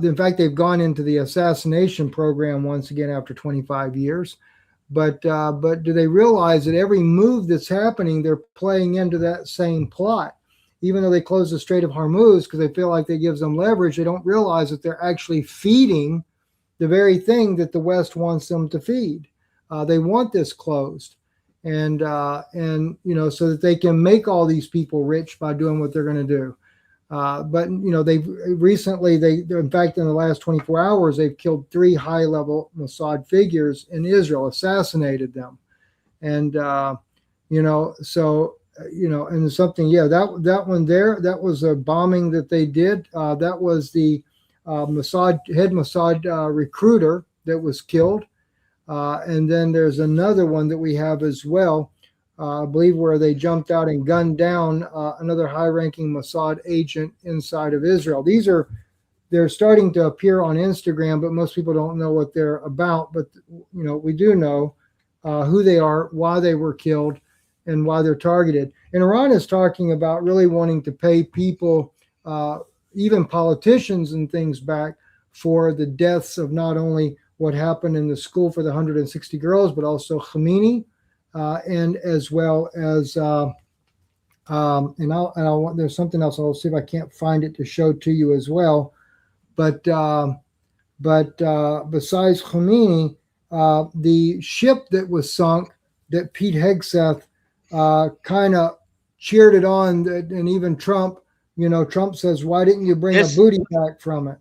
in fact, they've gone into the assassination program once again after 25 years. But do they realize that every move that's happening, they're playing into that same plot? Even though they close the Strait of Hormuz because they feel like that gives them leverage, they don't realize that they're actually feeding the very thing that the West wants them to feed. They want this closed, and so that they can make all these people rich by doing what they're going to do. But they've recently, in fact, in the last 24 hours, they've killed 3 high-level Mossad figures in Israel, assassinated them, and and something, that one there, that was a bombing that they did. That was the head Mossad recruiter that was killed, and then there's another one that we have as well. I believe where they jumped out and gunned down another high-ranking Mossad agent inside of Israel. They're starting to appear on Instagram, but most people don't know what they're about. But we do know who they are, why they were killed, and why they're targeted. And Iran is talking about really wanting to pay people, even politicians and things, back for the deaths of not only what happened in the school for the 160 girls, but also Khomeini. And as well as, there's something else. I'll see if I can't find it to show to you as well. But besides Khomeini, the ship that was sunk, that Pete Hegseth kind of cheered it on. And even Trump, Trump says, why didn't you bring a booty back from it?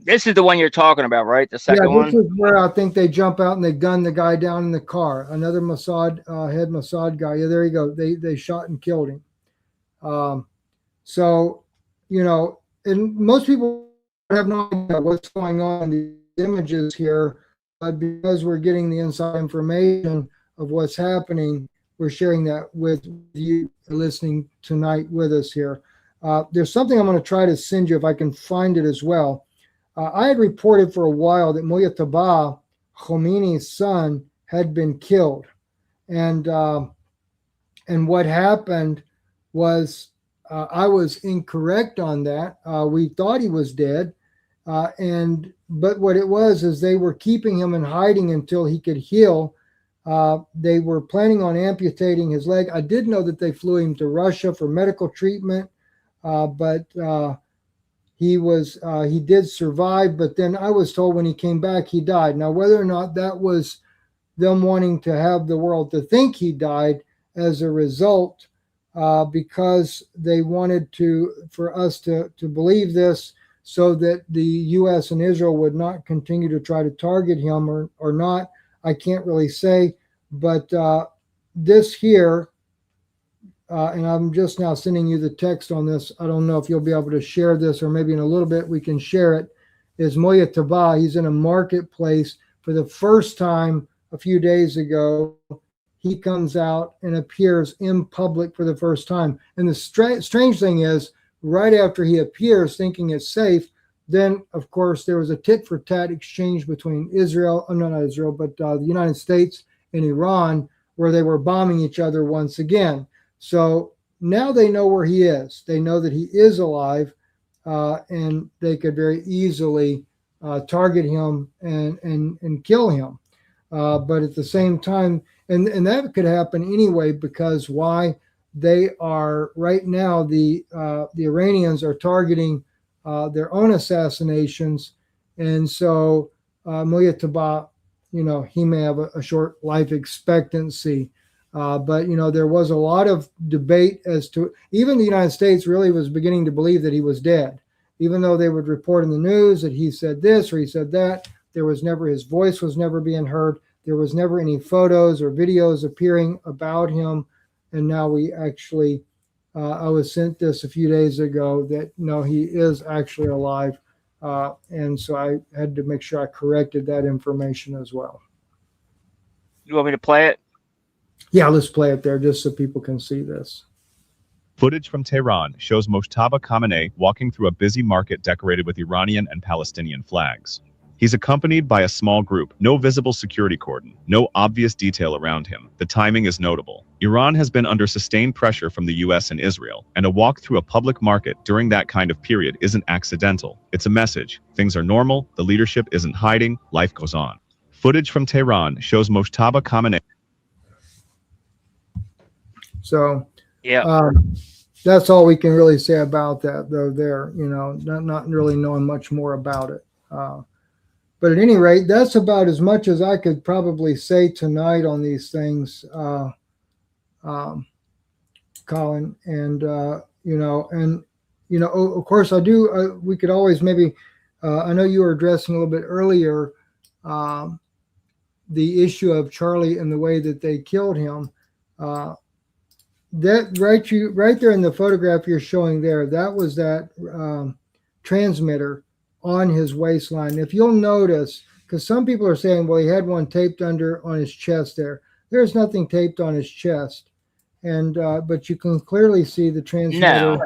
This is the one you're talking about, right? The second one? Yeah, this is where I think they jump out and they gun the guy down in the car. Another Mossad, head Mossad guy. Yeah, there you go. They shot and killed him. So, and most people have no idea what's going on in the images here, but because we're getting the inside information of what's happening, we're sharing that with you listening tonight with us here. There's something I'm going to try to send you if I can find it as well. I had reported for a while that Mujtaba, Khomeini's son, had been killed, and what happened was I was incorrect on that. We thought he was dead, but what it was is they were keeping him in hiding until he could heal. They were planning on amputating his leg. I did know that they flew him to Russia for medical treatment, but he did survive. But then I was told when he came back, he died. Now, whether or not that was them wanting to have the world to think he died as a result, because they wanted for us to believe this so that the U.S. and Israel would not continue to try to target him or not, I can't really say. But this here, and I'm just now sending you the text on this. I don't know if you'll be able to share this, or maybe in a little bit we can share it. Is Mujtaba. He's in a marketplace for the first time a few days ago. He comes out and appears in public for the first time. And the strange thing is, right after he appears thinking it's safe, then, of course, there was a tit-for-tat exchange between not Israel, but the United States and Iran, where they were bombing each other once again. So now they know where he is. They know that he is alive, and they could very easily target him and kill him. But at the same time, and that could happen anyway, because why? They are right now, the Iranians are targeting their own assassinations. And so Mujtaba, he may have a short life expectancy. But, there was a lot of debate as to, even the United States really was beginning to believe that he was dead, even though they would report in the news that he said this or he said that. His voice was never being heard. There was never any photos or videos appearing about him. And now we actually, I was sent this a few days ago that no, he is actually alive. And so I had to make sure I corrected that information as well. You want me to play it? Yeah, let's play it there just so people can see this. Footage from Tehran shows Mojtaba Khamenei walking through a busy market decorated with Iranian and Palestinian flags. He's accompanied by a small group, no visible security cordon, no obvious detail around him. The timing is notable. Iran has been under sustained pressure from the US and Israel, and a walk through a public market during that kind of period isn't accidental. It's a message. Things are normal, the leadership isn't hiding, life goes on. Footage from Tehran shows Mojtaba Khamenei. So, yeah, that's all we can really say about that, though. There, not really knowing much more about it. But at any rate, that's about as much as I could probably say tonight on these things, Colin. And of course, I do. We could always maybe. I know you were addressing a little bit earlier the issue of Charlie and the way that they killed him. That right there in the photograph you're showing there, that was that transmitter on his waistline. If you'll notice, because some people are saying, well, he had one taped on his chest there. There's nothing taped on his chest, and but you can clearly see the transmitter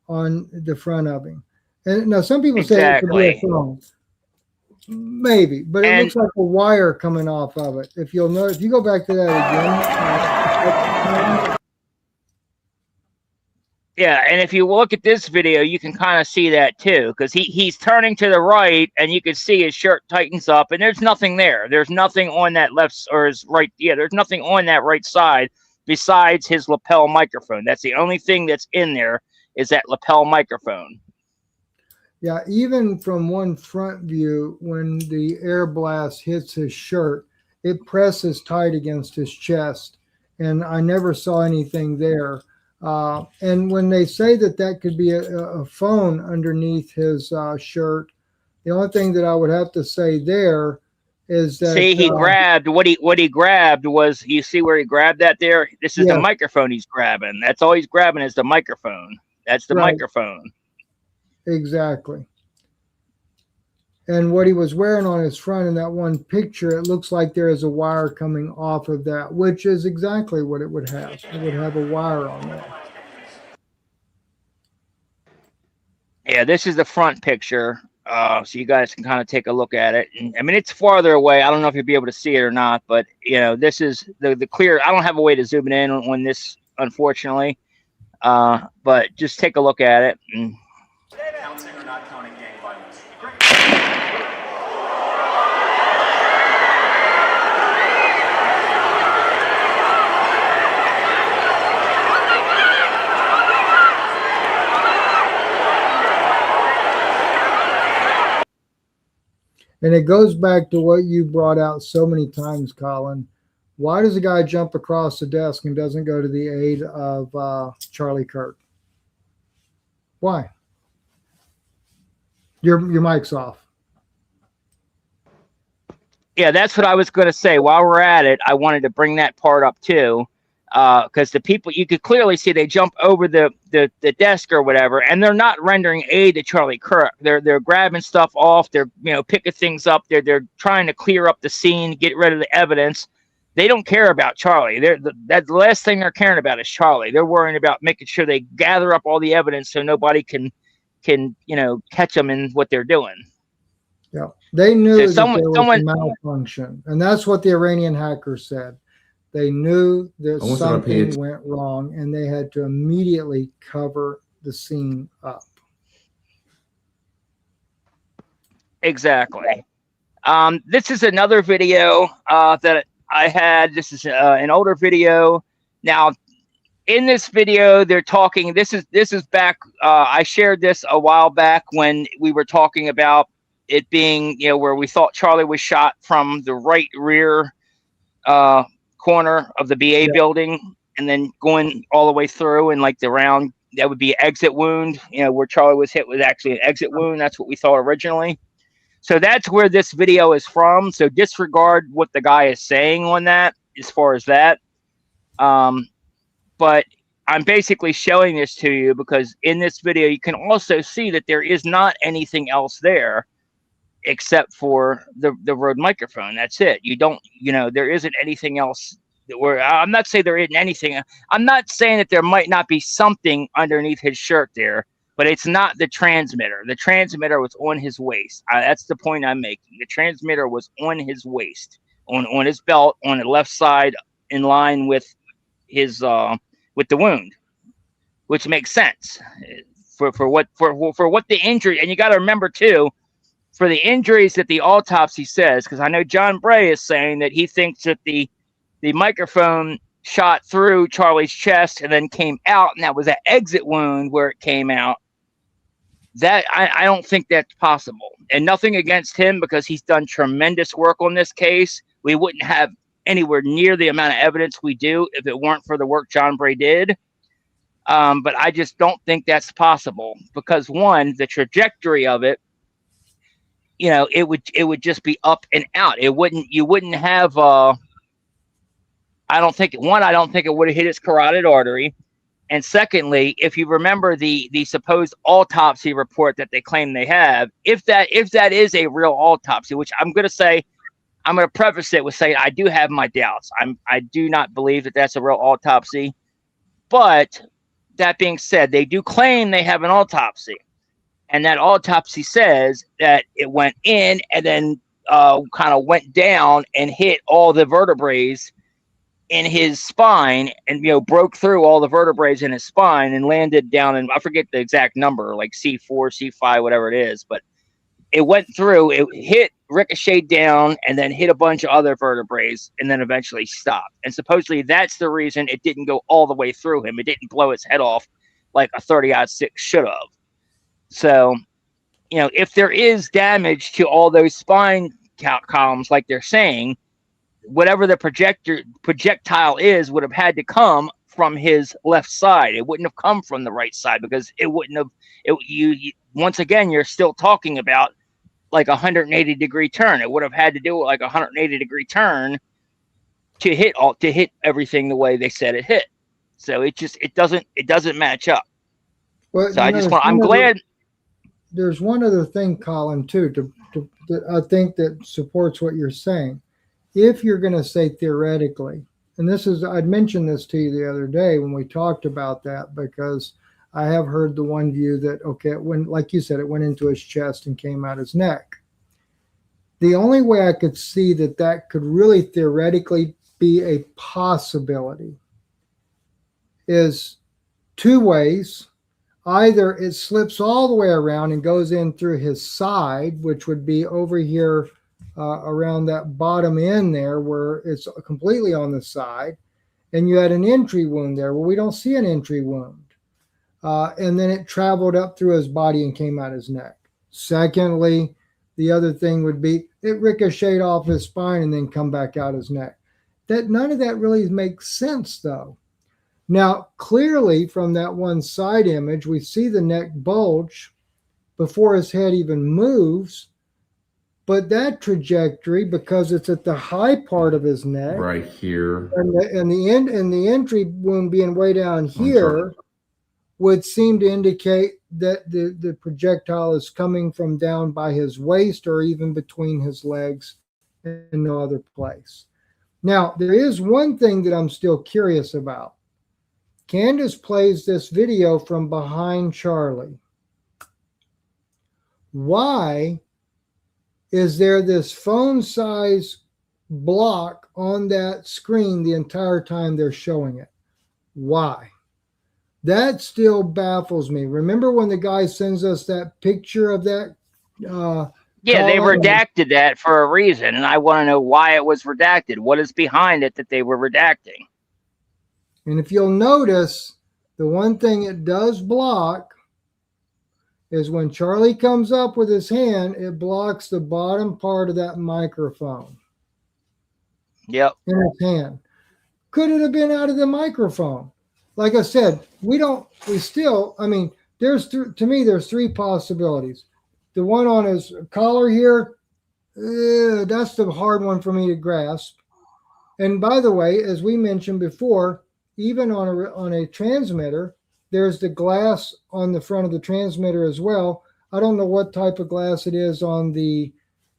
on the front of him. And now some people say it could be a phone. Maybe, but it looks like a wire coming off of it. If you'll notice, if you go back to that again. Yeah, and if you look at this video, you can kind of see that too, because he's turning to the right, and you can see his shirt tightens up, and there's nothing there. There's nothing on that left or his right. Yeah, there's nothing on that right side besides his lapel microphone. That's the only thing that's in there is that lapel microphone. Yeah, even from one front view, when the air blast hits his shirt, it presses tight against his chest, and I never saw anything there. And when they say that that could be a phone underneath his shirt, the only thing that I would have to say there is that See, he grabbed what he grabbed was, you see where he grabbed that there? This is the Yes. microphone he's grabbing. That's all he's grabbing is the microphone. That's the Right. microphone. Exactly. And what he was wearing on his front in that one picture, it looks like there is a wire coming off of that, which is exactly what it would have. It would have a wire on there. Yeah, this is the front picture. So you guys can kind of take a look at it. And, I mean, it's farther away. I don't know if you'll be able to see it or not, but you know, this is the clear. I don't have a way to zoom it in on this, unfortunately. But just take a look at it. And, Counting or not counting gang violence. And it goes back to what you brought out so many times, Colin. Why does a guy jump across the desk and doesn't go to the aid of Charlie Kirk? Why? Your mic's off. yeah, that's what I was going to say. While we're at it, I wanted to bring that part up too, because the people, you could clearly see they jump over the desk or whatever, and they're not rendering aid to Charlie Kirk. They're grabbing stuff off. They're picking things up. They're trying to clear up the scene, get rid of the evidence. They don't care about Charlie. That's the last thing they're caring about is Charlie. They're worrying about making sure they gather up all the evidence so nobody can catch them in what they're doing. Yeah, they knew So that someone- there was someone- a malfunction, and that's what the Iranian hacker said. They knew that something went wrong, and they had to immediately cover the scene up. Exactly. This is another video that I had. This is an older video. Now, in this video, they're talking. This is back. I shared this a while back when we were talking about it being, where we thought Charlie was shot from the right rear corner of the BA building, and then going all the way through, and like the round, that would be exit wound. Where Charlie was hit was actually an exit wound. That's what we thought originally. So that's where this video is from. So disregard what the guy is saying on that, as far as that. But I'm basically showing this to you because in this video, you can also see that there is not anything else there except for the Rode microphone. That's it. You don't, there isn't anything else. I'm not saying there isn't anything. I'm not saying that there might not be something underneath his shirt there, but it's not the transmitter. The transmitter was on his waist. That's the point I'm making. The transmitter was on his waist, on his belt, on the left side, in line with his with the wound, which makes sense for what the injury. And you got to remember too, for the injuries that the autopsy says, because I know John Bray is saying that he thinks that the microphone shot through Charlie's chest and then came out, and that was an exit wound where it came out. That I don't think that's possible. And nothing against him, because he's done tremendous work on this case. We wouldn't have anywhere near the amount of evidence we do if it weren't for the work John Bray did. But I just don't think that's possible, because one, the trajectory of it, it would just be up and out. You wouldn't have I don't think it would have hit his carotid artery. And secondly, if you remember the supposed autopsy report that they claim they have, if that is a real autopsy, which I'm going to preface it with saying I do have my doubts. I do not believe that that's a real autopsy. But that being said, they do claim they have an autopsy. And that autopsy says that it went in and then kind of went down and hit all the vertebrae in his spine, and broke through all the vertebrae in his spine and landed down in, I forget the exact number, like C4, C5, whatever it is, but it went through, it hit, ricocheted down, and then hit a bunch of other vertebrae and then eventually stopped. And supposedly that's the reason it didn't go all the way through him. It didn't blow his head off like a 30-06 should have. So, if there is damage to all those spine columns, like they're saying, whatever the projectile is would have had to come from his left side. It wouldn't have come from the right side, because it wouldn't have. You once again, you're still talking about like a 180-degree turn. It would have had to do like a 180-degree turn to hit everything the way they said it hit. So it doesn't match up. Well, So I'm glad. There's one other thing, Colin, too, that I think that supports what you're saying. If you're going to say theoretically, and I'd mentioned this to you the other day when we talked about that, because I have heard the one view that, okay, like you said, it went into his chest and came out his neck. The only way I could see that could really theoretically be a possibility is two ways. Either it slips all the way around and goes in through his side, which would be over here around that bottom end there where it's completely on the side, and you had an entry wound there. Well, we don't see an entry wound. And then it traveled up through his body and came out his neck. Secondly, the other thing would be it ricocheted off his spine and then come back out his neck. None of that really makes sense, though. Now, clearly from that one side image, we see the neck bulge before his head even moves. But that trajectory, because it's at the high part of his neck, right here, and the entry wound being way down here, would seem to indicate that the projectile is coming from down by his waist or even between his legs and no other place. Now, there is one thing that I'm still curious about. Candace plays this video from behind Charlie. Why is there this phone size block on that screen the entire time they're showing it? Why? That still baffles me. Remember when the guy sends us that picture of that? Yeah, they redacted that for a reason, and I want to know why it was redacted. What is behind it that they were redacting? And if you'll notice, the one thing it does block is when Charlie comes up with his hand, it blocks the bottom part of that microphone. Yep. In his hand. Could it have been out of the microphone? Like I said, there's three possibilities. The one on his collar here, that's the hard one for me to grasp. And by the way, as we mentioned before, even on a transmitter, there's the glass on the front of the transmitter as well. I don't know what type of glass it is on the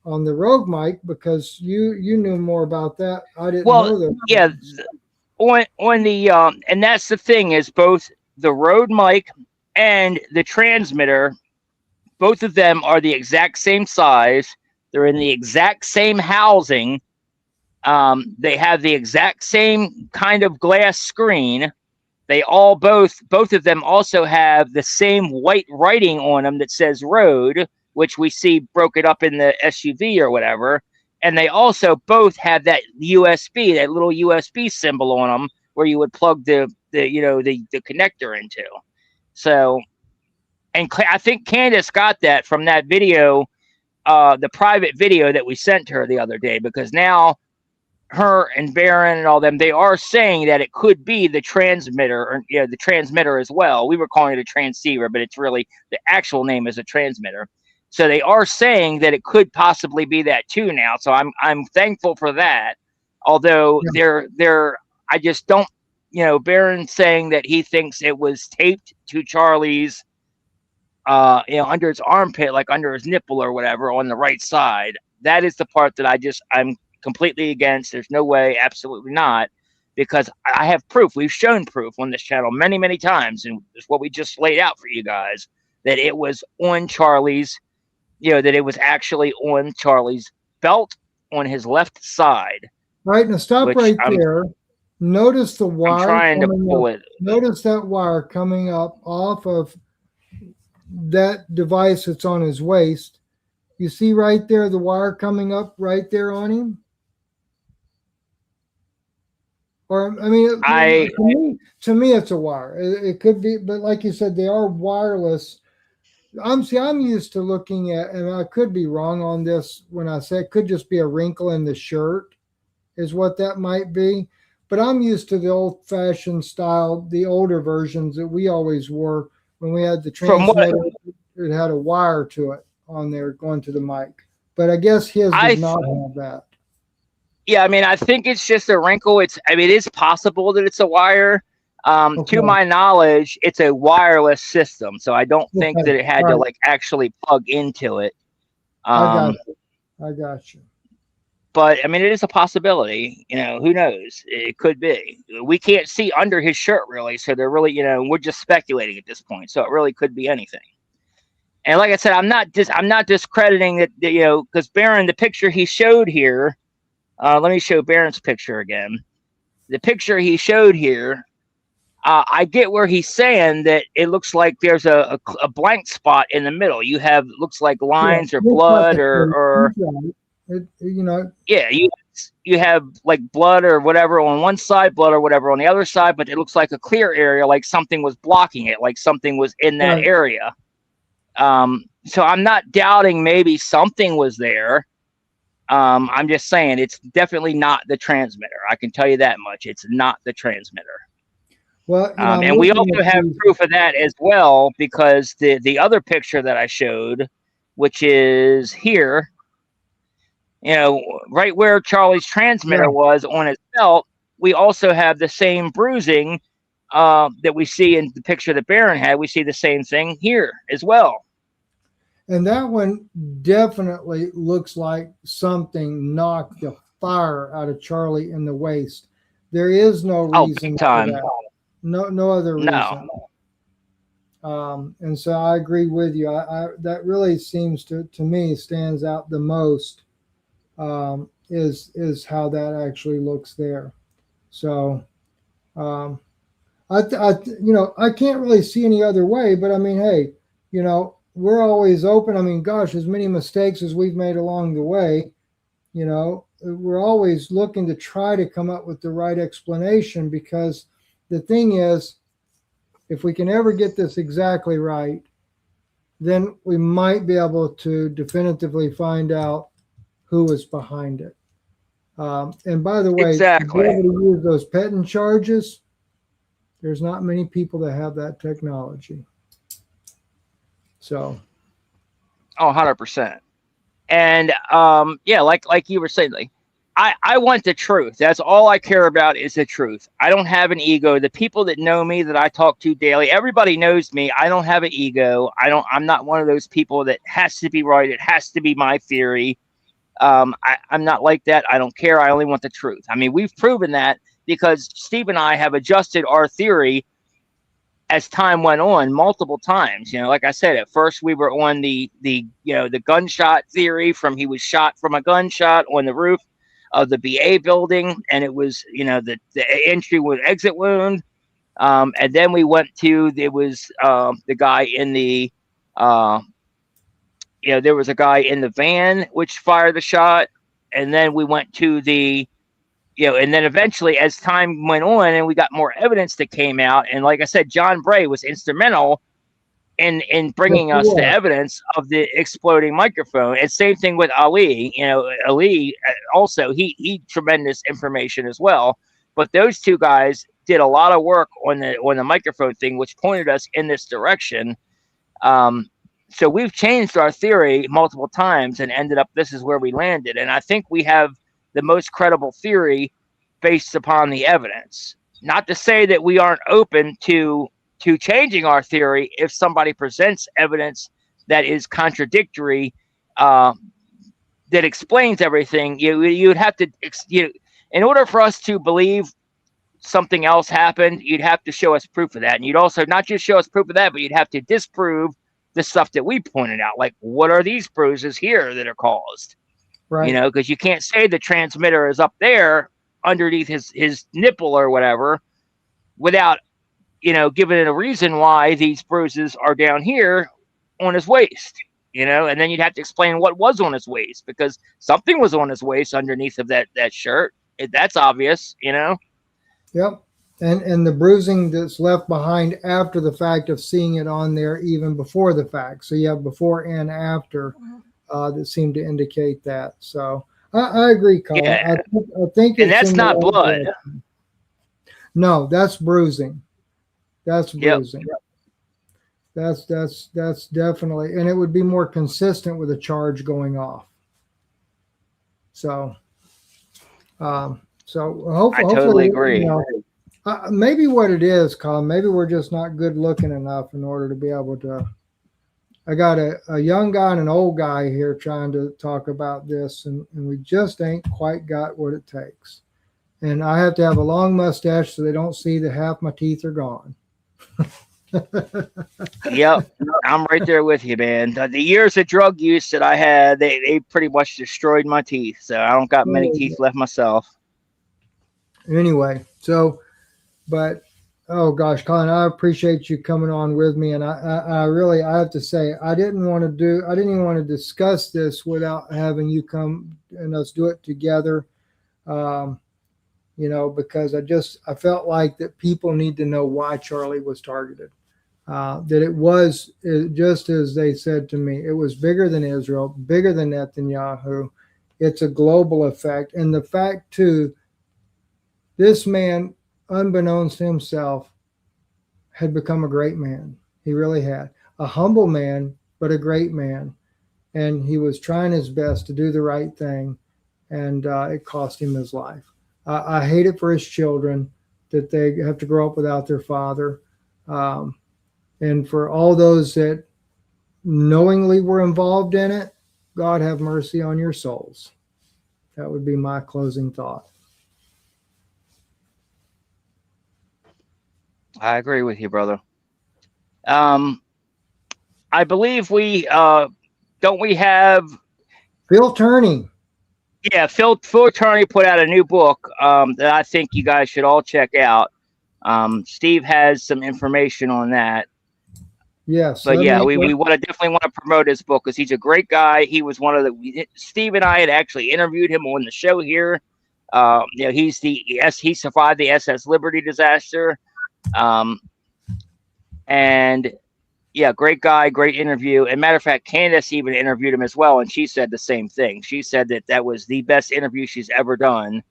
Rogue mic, because you knew more about that. I didn't know that. Yeah, on the and that's the thing, is both the Rode mic and the transmitter, both of them are the exact same size. They're in the exact same housing. They have the exact same kind of glass screen. They both of them also have the same white writing on them that says Rode, which we see broken up in the SUV or whatever. And they also both have that USB, that little USB symbol on them, where you would plug the connector into. So, and I think Candace got that from that video, the private video that we sent to her the other day, because now her and Baron and all them, they are saying that it could be the transmitter, or the transmitter as well. We were calling it a transceiver, but it's really, the actual name is a transmitter. So they are saying that it could possibly be that too now. So I'm thankful for that. Although I just don't, Baron's saying that he thinks it was taped to Charlie's, under his armpit, like under his nipple or whatever, on the right side. That is the part that I'm completely against. There's no way, absolutely not, because I have proof. We've shown proof on this channel many, many times, and it's what we just laid out for you guys, that it was on Charlie's, that it was actually on Charlie's belt on his left side. Right, now stop there. Notice the wire. I'm trying to pull it. Notice that wire coming up off of that device that's on his waist. You see right there the wire coming up right there on him? Or, to me, it's a wire. It could be, but like you said, they are wireless. I'm used to looking at, and I could be wrong on this when I say it could just be a wrinkle in the shirt, is what that might be. but I'm used to the old-fashioned style, the older versions that we always wore when we had the From what transmitter. It had a wire to it on there going to the mic, but I guess his I did not have that. Yeah, I mean, I think it's just a wrinkle. I mean, it is possible that it's a wire. Okay. To my knowledge, it's a wireless system, so I don't think Okay. that it had All to right. like actually plug into it. I got you. But I mean, it is a possibility. You know, who knows? It could be. We can't see under his shirt really, so they're really, you know, we're just speculating at this point. So it really could be anything. And like I said, I'm not discrediting that. You know, because Barron, the picture he showed here. Let me show Barron's picture again. The picture he showed here. I get where he's saying that it looks like there's a blank spot in the middle. You have looks like lines or blood or you know. Yeah, you have like blood or whatever on one side, blood or whatever on the other side, but it looks like a clear area, like something was blocking it, like something was in that Right. area. So I'm not doubting maybe something was there. I'm just saying it's definitely not the transmitter. I can tell you that much. It's not the transmitter. Well, you know, And we also have proof of that as well, because the other picture that I showed, which is here, you know, right where Charlie's transmitter was on his belt, we also have the same bruising that we see in the picture that Barron had. We see the same thing here as well. And that one definitely looks like something knocked the fire out of Charlie in the waist. There is no reason for that. No other reason. No. And so I agree with you. That really seems to me stands out the most, is how that actually looks there. So, I you know, I can't really see any other way, but I mean, hey, you know, we're always open. I mean, gosh, as many mistakes as we've made along the way, you know, we're always looking to try to come up with the right explanation, because the thing is, if we can ever get this exactly right, then we might be able to definitively find out who was behind it. And by the way, Exactly. to be able to use those patent charges, there's not many people that have that technology. So. Oh, 100%. And yeah, like you were saying, like I want the truth. That's all I care about is the truth. I don't have an ego. The people that know me, that I talk to daily, everybody knows me. I don't have an ego. I'm not one of those people that has to be right. It has to be my theory. I'm not like that. I don't care. I only want the truth. I mean, we've proven that, because Steve and I have adjusted our theory as time went on multiple times. You know, like I said, at first we were on the you know, the gunshot theory, from he was shot from a gunshot on the roof of the BA building, and it was, you know, the entry was exit wound. And then we went to, there was the guy in the you know, there was a guy in the van which fired the shot, and then we went to the, you know, and then eventually, as time went on and we got more evidence that came out, and like I said, John Bray was instrumental in bringing us the evidence of the exploding microphone. And same thing with Ali. You know, Ali also, he tremendous information as well. But those two guys did a lot of work on the microphone thing, which pointed us in this direction. So we've changed our theory multiple times and ended up, this is where we landed. And I think we have the most credible theory based upon the evidence. Not to say that we aren't open to changing our theory if somebody presents evidence that is contradictory, that explains everything. You'd have to, in order for us to believe something else happened, you'd have to show us proof of that. And you'd also not just show us proof of that, but you'd have to disprove the stuff that we pointed out. Like, what are these bruises here that are caused? Right. You know, because you can't say the transmitter is up there underneath his nipple or whatever without, you know, giving it a reason why these bruises are down here on his waist, you know. And then you'd have to explain what was on his waist, because something was on his waist underneath of that shirt. That's obvious, you know. Yep. And the bruising that's left behind after the fact of seeing it on there even before the fact. So you have before and after that seem to indicate that. So I agree, Colin. Yeah. I think and that's not blood. No, that's bruising. That's Yep. bruising. That's definitely, and it would be more consistent with a charge going off. So, I totally agree. Maybe what it is, Colin, maybe we're just not good looking enough in order to be able to. I got a young guy and an old guy here trying to talk about this, and we just ain't quite got what it takes. And I have to have a long mustache so they don't see that half my teeth are gone. Yep, I'm right there with you, man. The years of drug use that I had, they pretty much destroyed my teeth. So I don't got many teeth left myself. Anyway, but oh gosh, Colin, I appreciate you coming on with me, and I really, I have to say, I didn't even want to discuss this without having you come and us do it together. Because I felt like that people need to know why Charlie was targeted. That it was just as they said to me, it was bigger than Israel, bigger than Netanyahu. It's a global effect. And the fact too, this man, unbeknownst to himself, had become a great man. He really had. A humble man, but a great man. And he was trying his best to do the right thing. And it cost him his life. I hate it for his children that they have to grow up without their father. And for all those that knowingly were involved in it, God have mercy on your souls. That would be my closing thought. I agree with you, brother. I believe we have Phil Tourney. Yeah, Phil Tourney put out a new book that I think you guys should all check out. Steve has some information on that. Yes. But yeah, we definitely want to promote his book because he's a great guy. He was one of Steve and I had actually interviewed him on the show here. He survived the SS Liberty disaster. And yeah, great guy, great interview. And matter of fact, Candace even interviewed him as well, and she said the same thing. She said that was the best interview she's ever done.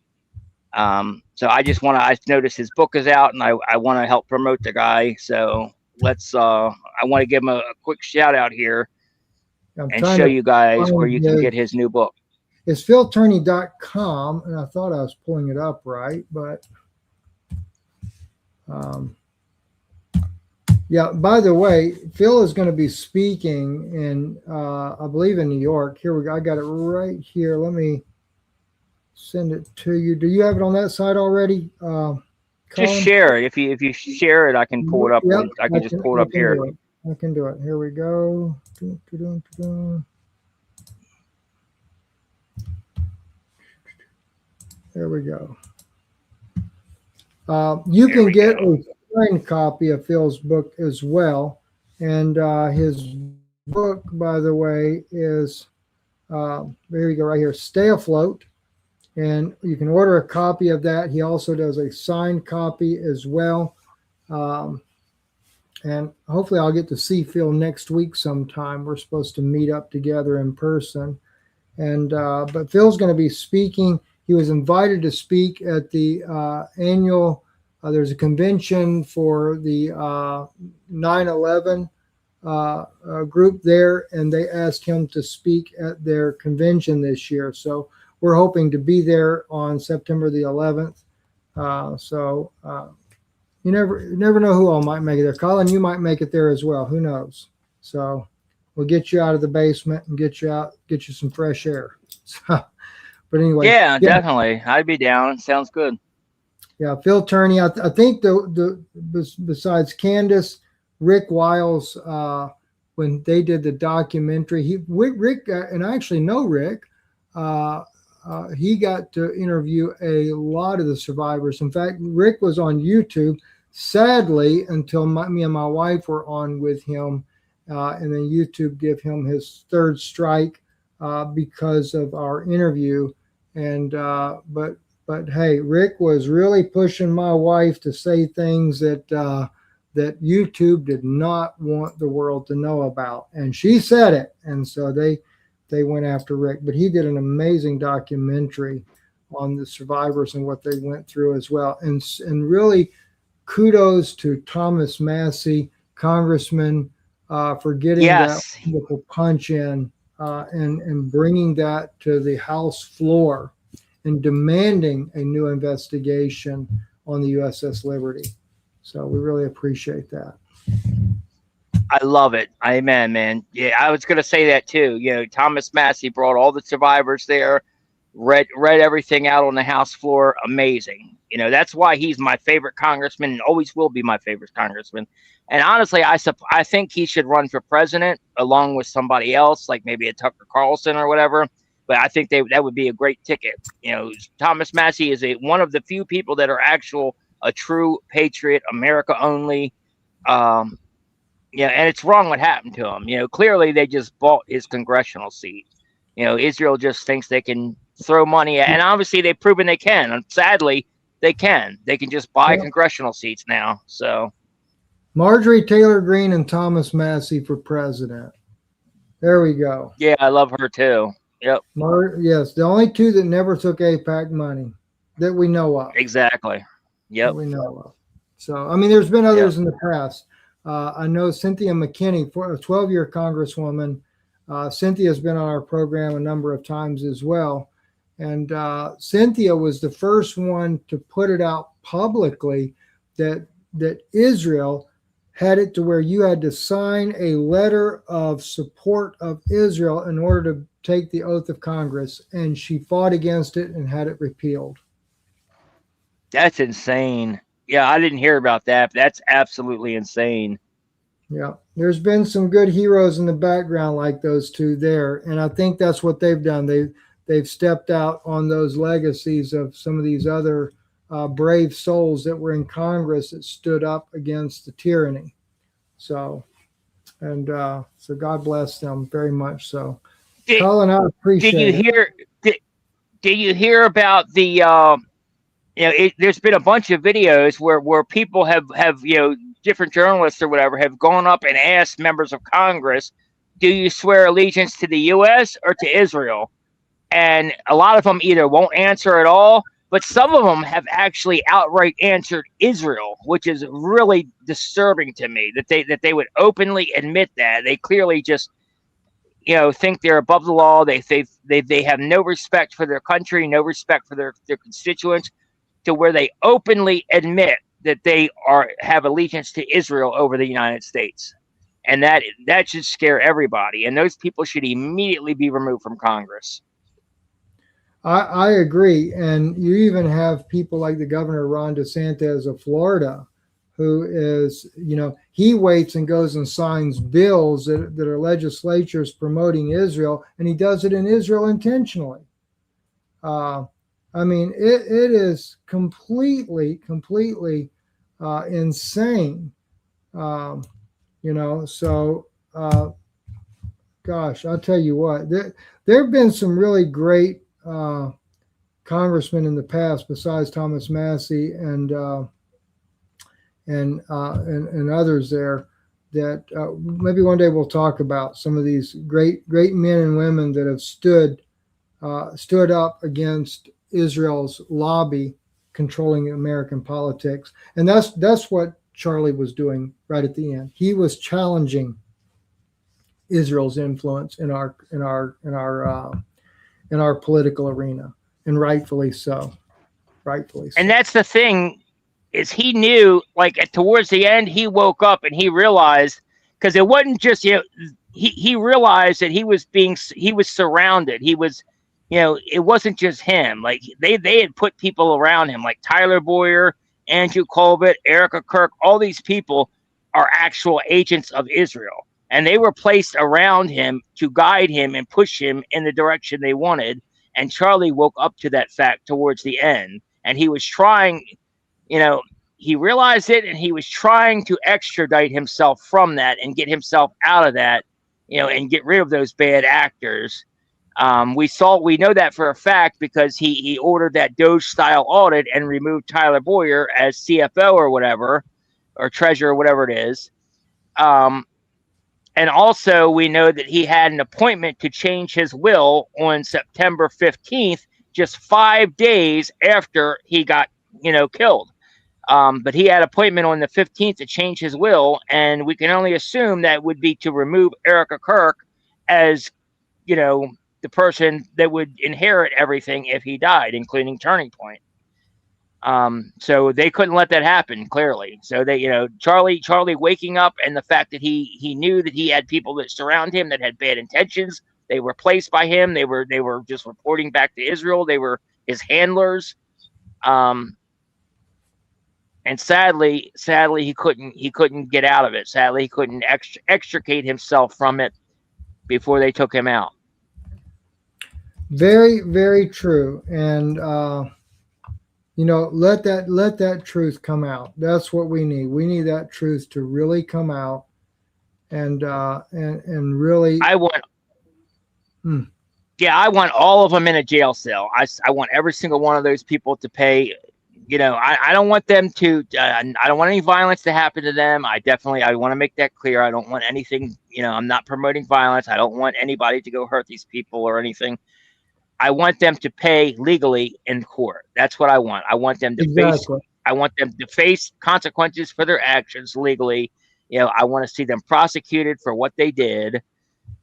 So I noticed his book is out, and I want to help promote the guy. So I want to give him a quick shout out here and show you guys where you can get his new book. It's philtourney.com, and I thought I was pulling it up right, but yeah, by the way, Phil is going to be speaking in, I believe in New York. Here we go. I got it right here. Let me send it to you. Do you have it on that side already? Just share it. If you share it, I can pull it up. Yep, I can just pull it up here. I can do it. Here we go. There we go. You can get a signed copy of Phil's book as well. And his book, by the way, is, there you go, right here, Stay Afloat. And you can order a copy of that. He also does a signed copy as well. And hopefully I'll get to see Phil next week sometime. We're supposed to meet up together in person. And but Phil's going to be speaking. He was invited to speak at the annual, there's a convention for the 9/11 group there, and they asked him to speak at their convention this year. So we're hoping to be there on September the 11th. You never know who all might make it there. Colin, you might make it there as well. Who knows? So we'll get you out of the basement and get you some fresh air. But anyway. Yeah, definitely. I'd be down. Sounds good. Yeah, Phil Tourney. I think besides Candace, Rick Wiles, when they did the documentary, Rick and I actually know Rick. He got to interview a lot of the survivors. In fact, Rick was on YouTube, sadly, until me and my wife were on with him, and then YouTube gave him his third strike because of our interview. And but hey, Rick was really pushing my wife to say things that YouTube did not want the world to know about, and she said it, and so they went after Rick. But he did an amazing documentary on the survivors and what they went through as well. And really kudos to Thomas Massey, Congressman, for getting that wonderful punch in and bringing that to the House floor and demanding a new investigation on the USS Liberty. So we really appreciate that. I love it. Amen, man. Yeah, I was going to say that too. You know, Thomas Massey brought all the survivors there, read everything out on the House floor. Amazing. You know, that's why he's my favorite congressman and always will be my favorite congressman. And honestly, I think he should run for president along with somebody else, like maybe a Tucker Carlson or whatever. But I think that would be a great ticket. You know, Thomas Massey is one of the few people that are a true patriot, America only. Yeah, and it's wrong what happened to him. You know, clearly they just bought his congressional seat. You know, Israel just thinks they can throw money at, and obviously they've proven they can. And sadly, they can. They can just buy congressional seats now. So, Marjorie Taylor Greene and Thomas Massey for president. There we go. Yeah, I love her too. Yep. Yes, the only two that never took AIPAC money that we know of. Exactly. Yep. That we know of. So, I mean, there's been others in the past. I know Cynthia McKinney, for a 12-year Congresswoman. Cynthia's been on our program a number of times as well. And Cynthia was the first one to put it out publicly that Israel had it to where you had to sign a letter of support of Israel in order to take the oath of Congress. And she fought against it and had it repealed. That's insane. Yeah, I didn't hear about that. But that's absolutely insane. Yeah, there's been some good heroes in the background like those two there. And I think that's what they've done. They've stepped out on those legacies of some of these other brave souls that were in Congress that stood up against the tyranny. So God bless them very much. So, Colin, I appreciate it. Did you hear about the? There's been a bunch of videos where people have different journalists or whatever have gone up and asked members of Congress, "Do you swear allegiance to the U.S. or to Israel?" And a lot of them either won't answer at all, but some of them have actually outright answered Israel, which is really disturbing to me that they would openly admit that. They clearly just think they're above the law. They have no respect for their country, no respect for their constituents, to where they openly admit that they have allegiance to Israel over the United States. And that should scare everybody. And those people should immediately be removed from Congress. I agree. And you even have people like the governor, Ron DeSantis of Florida, who is, he waits and goes and signs bills that are legislatures promoting Israel, and he does it in Israel intentionally. I mean, it is completely insane. Gosh, I'll tell you what, there have been some really great congressmen in the past besides Thomas Massey and others there that maybe one day we'll talk about some of these great men and women that have stood up against Israel's lobby controlling American politics. And that's what Charlie was doing right at the end. He was challenging Israel's influence in our political arena, and rightfully so. And that's the thing, is he knew, like towards the end, he woke up and he realized, because it wasn't just he realized that he was surrounded. He was, it wasn't just him. Like they had put people around him, like Tyler Boyer, Andrew Colbert, Erica Kirk. All these people are actual agents of Israel, and they were placed around him to guide him and push him in the direction they wanted. And Charlie woke up to that fact towards the end, and he was trying, he realized it, and he was trying to extradite himself from that and get himself out of that, and get rid of those bad actors. We know that for a fact because he ordered that Doge style audit and removed Tyler Boyer as CFO or whatever, or treasurer, whatever it is. And also we know that he had an appointment to change his will on September 15th just 5 days after he got, killed. But he had an appointment on the 15th to change his will, and we can only assume that would be to remove Erica Kirk as, the person that would inherit everything if he died, including Turning Point. So they couldn't let that happen, clearly. So they, Charlie waking up, and the fact that he knew that he had people that surround him that had bad intentions. They were placed by him. They were just reporting back to Israel. They were his handlers. And sadly, he couldn't get out of it. Sadly, he couldn't extricate himself from it before they took him out. Very, very true. And let that truth come out. That's what we need. We need that truth to really come out, and really. I want all of them in a jail cell. I want every single one of those people to pay. I don't want them to. I don't want any violence to happen to them. I want to make that clear. I don't want anything. I'm not promoting violence. I don't want anybody to go hurt these people or anything. I want them to pay legally in court. That's what I want. I want them to face consequences for their actions legally. I want to see them prosecuted for what they did.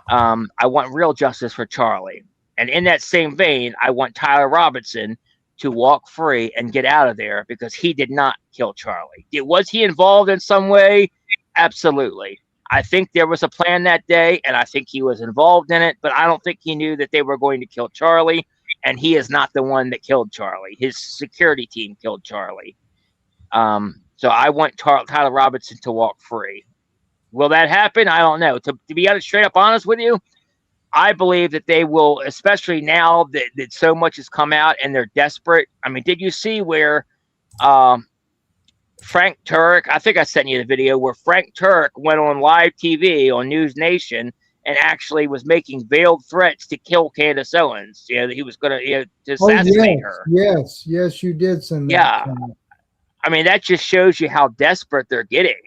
I want real justice for Charlie. And in that same vein, I want Tyler Robinson to walk free and get out of there, because he did not kill Charlie. Was he involved in some way? Absolutely. I think there was a plan that day, and I think he was involved in it, but I don't think he knew that they were going to kill Charlie, and he is not the one that killed Charlie. His security team killed Charlie. So I want Tyler Robinson to walk free. Will that happen? I don't know. To be straight up honest with you, I believe that they will, especially now that so much has come out and they're desperate. I mean, did you see where Frank Turk, I think I sent you the video where Frank Turk went on live TV on News Nation and actually was making veiled threats to kill Candace Owens. That he was going to assassinate her. Yes, you did send that. Yeah. I mean, that just shows you how desperate they're getting.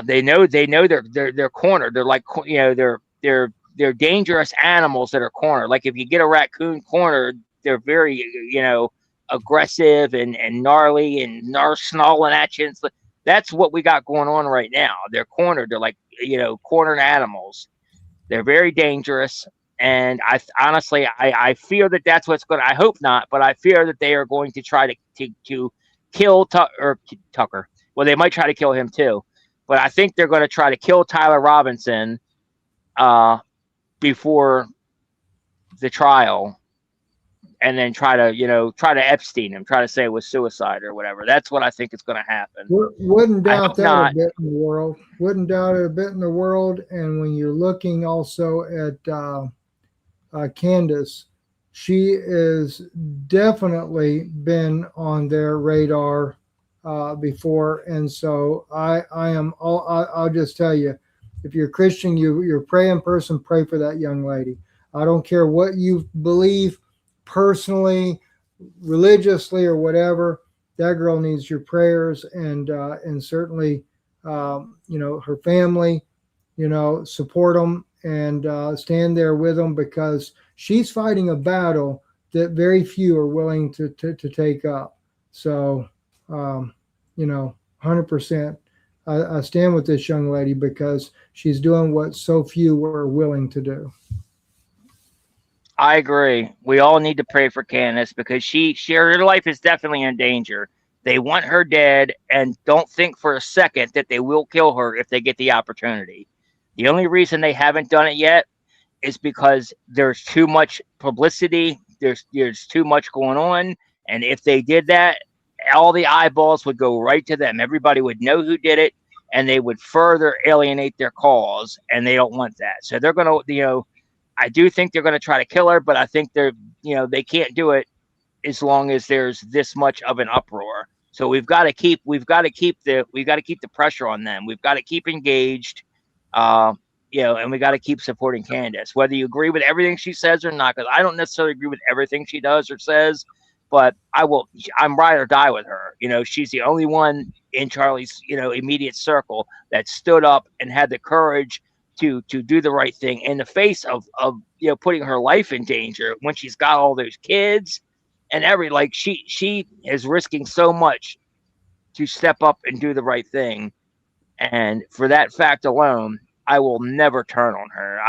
They know they're cornered. They're like, they're dangerous animals that are cornered. Like if you get a raccoon cornered, they're very, aggressive and gnarly and snarling at you. That's what we got going on right now. They're cornered. They're like, cornered animals. They're very dangerous. And I honestly fear that that's what's going to, I hope not, but I fear that they are going to try to kill Tucker. Well, they might try to kill him too, but I think they're going to try to kill Tyler Robinson before the trial, and then try to Epstein him, try to say it was suicide or whatever. That's what I think is going to happen. Wouldn't doubt that a bit in the world. Wouldn't doubt it a bit in the world. And when you're looking also at Candace, she is definitely been on their radar before. And so I'll just tell you, if you're a Christian, you're a praying person, pray for that young lady. I don't care what you believe personally, religiously, or whatever. That girl needs your prayers, and certainly, her family, support them and stand there with them, because she's fighting a battle that very few are willing to take up. So, 100%. I stand with this young lady because she's doing what so few were willing to do. I agree. We all need to pray for Candace, because her life is definitely in danger. They want her dead, and don't think for a second that they will kill her if they get the opportunity. The only reason they haven't done it yet is because there's too much publicity. There's too much going on. And if they did that, all the eyeballs would go right to them. Everybody would know who did it, and they would further alienate their cause. And they don't want that. So they're going to, I do think they're going to try to kill her, but I think they can't do it as long as there's this much of an uproar. So we've got to keep the pressure on them. We've got to keep engaged, and we got to keep supporting Candace, whether you agree with everything she says or not. Because I don't necessarily agree with everything she does or says, but I'm ride or die with her. She's the only one in Charlie's, immediate circle that stood up and had the courage to do the right thing in the face of putting her life in danger when she's got all those kids and she is risking so much to step up and do the right thing. And for that fact alone, I will never turn on her.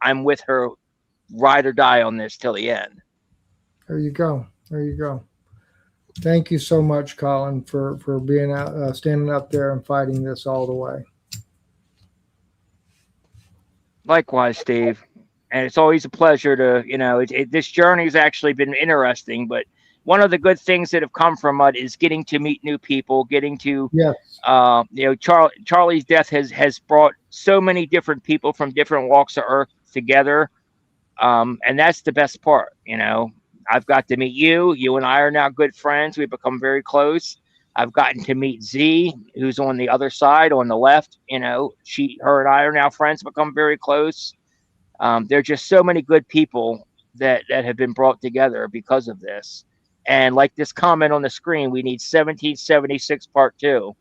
I'm with her, ride or die on this till the end. There you go. There you go. Thank you so much, Colin, for being out, standing up there and fighting this all the way. Likewise, Steve. And it's always a pleasure to, this journey has actually been interesting, but one of the good things that have come from it is getting to meet new people, getting to, yes. Charlie's death has brought so many different people from different walks of earth together. And that's the best part. I've got to meet you. You and I are now good friends. We've become very close. I've gotten to meet Z, who's on the other side, on the left. Her and I are now friends, become very close. There are just so many good people that have been brought together because of this. And like this comment on the screen, we need 1776 Part 2.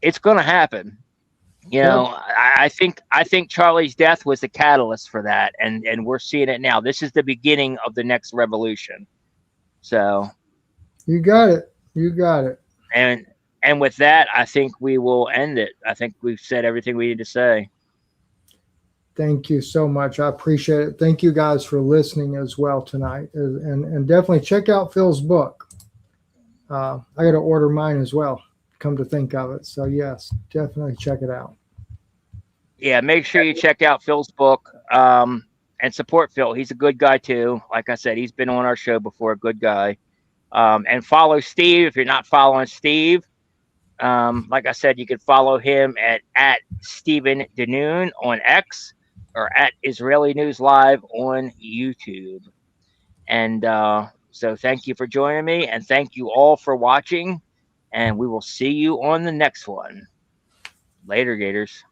It's going to happen. I think Charlie's death was the catalyst for that, and we're seeing it now. This is the beginning of the next revolution. So you got it. You got it. And with that, I think we will end it. I think we've said everything we need to say. Thank you so much. I appreciate it. Thank you guys for listening as well tonight, and definitely check out Phil's book. I got to order mine as well, come to think of it. So yes, definitely check it out. Yeah, make sure you check out Phil's book, and support Phil. He's a good guy too. Like I said, he's been on our show before, a good guy. And follow Steve if you're not following Steve. Like I said, you can follow him at Stephen Danoon on X, or at Israeli News Live on YouTube. And so thank you for joining me, and thank you all for watching, and we will see you on the next one. Later, Gators.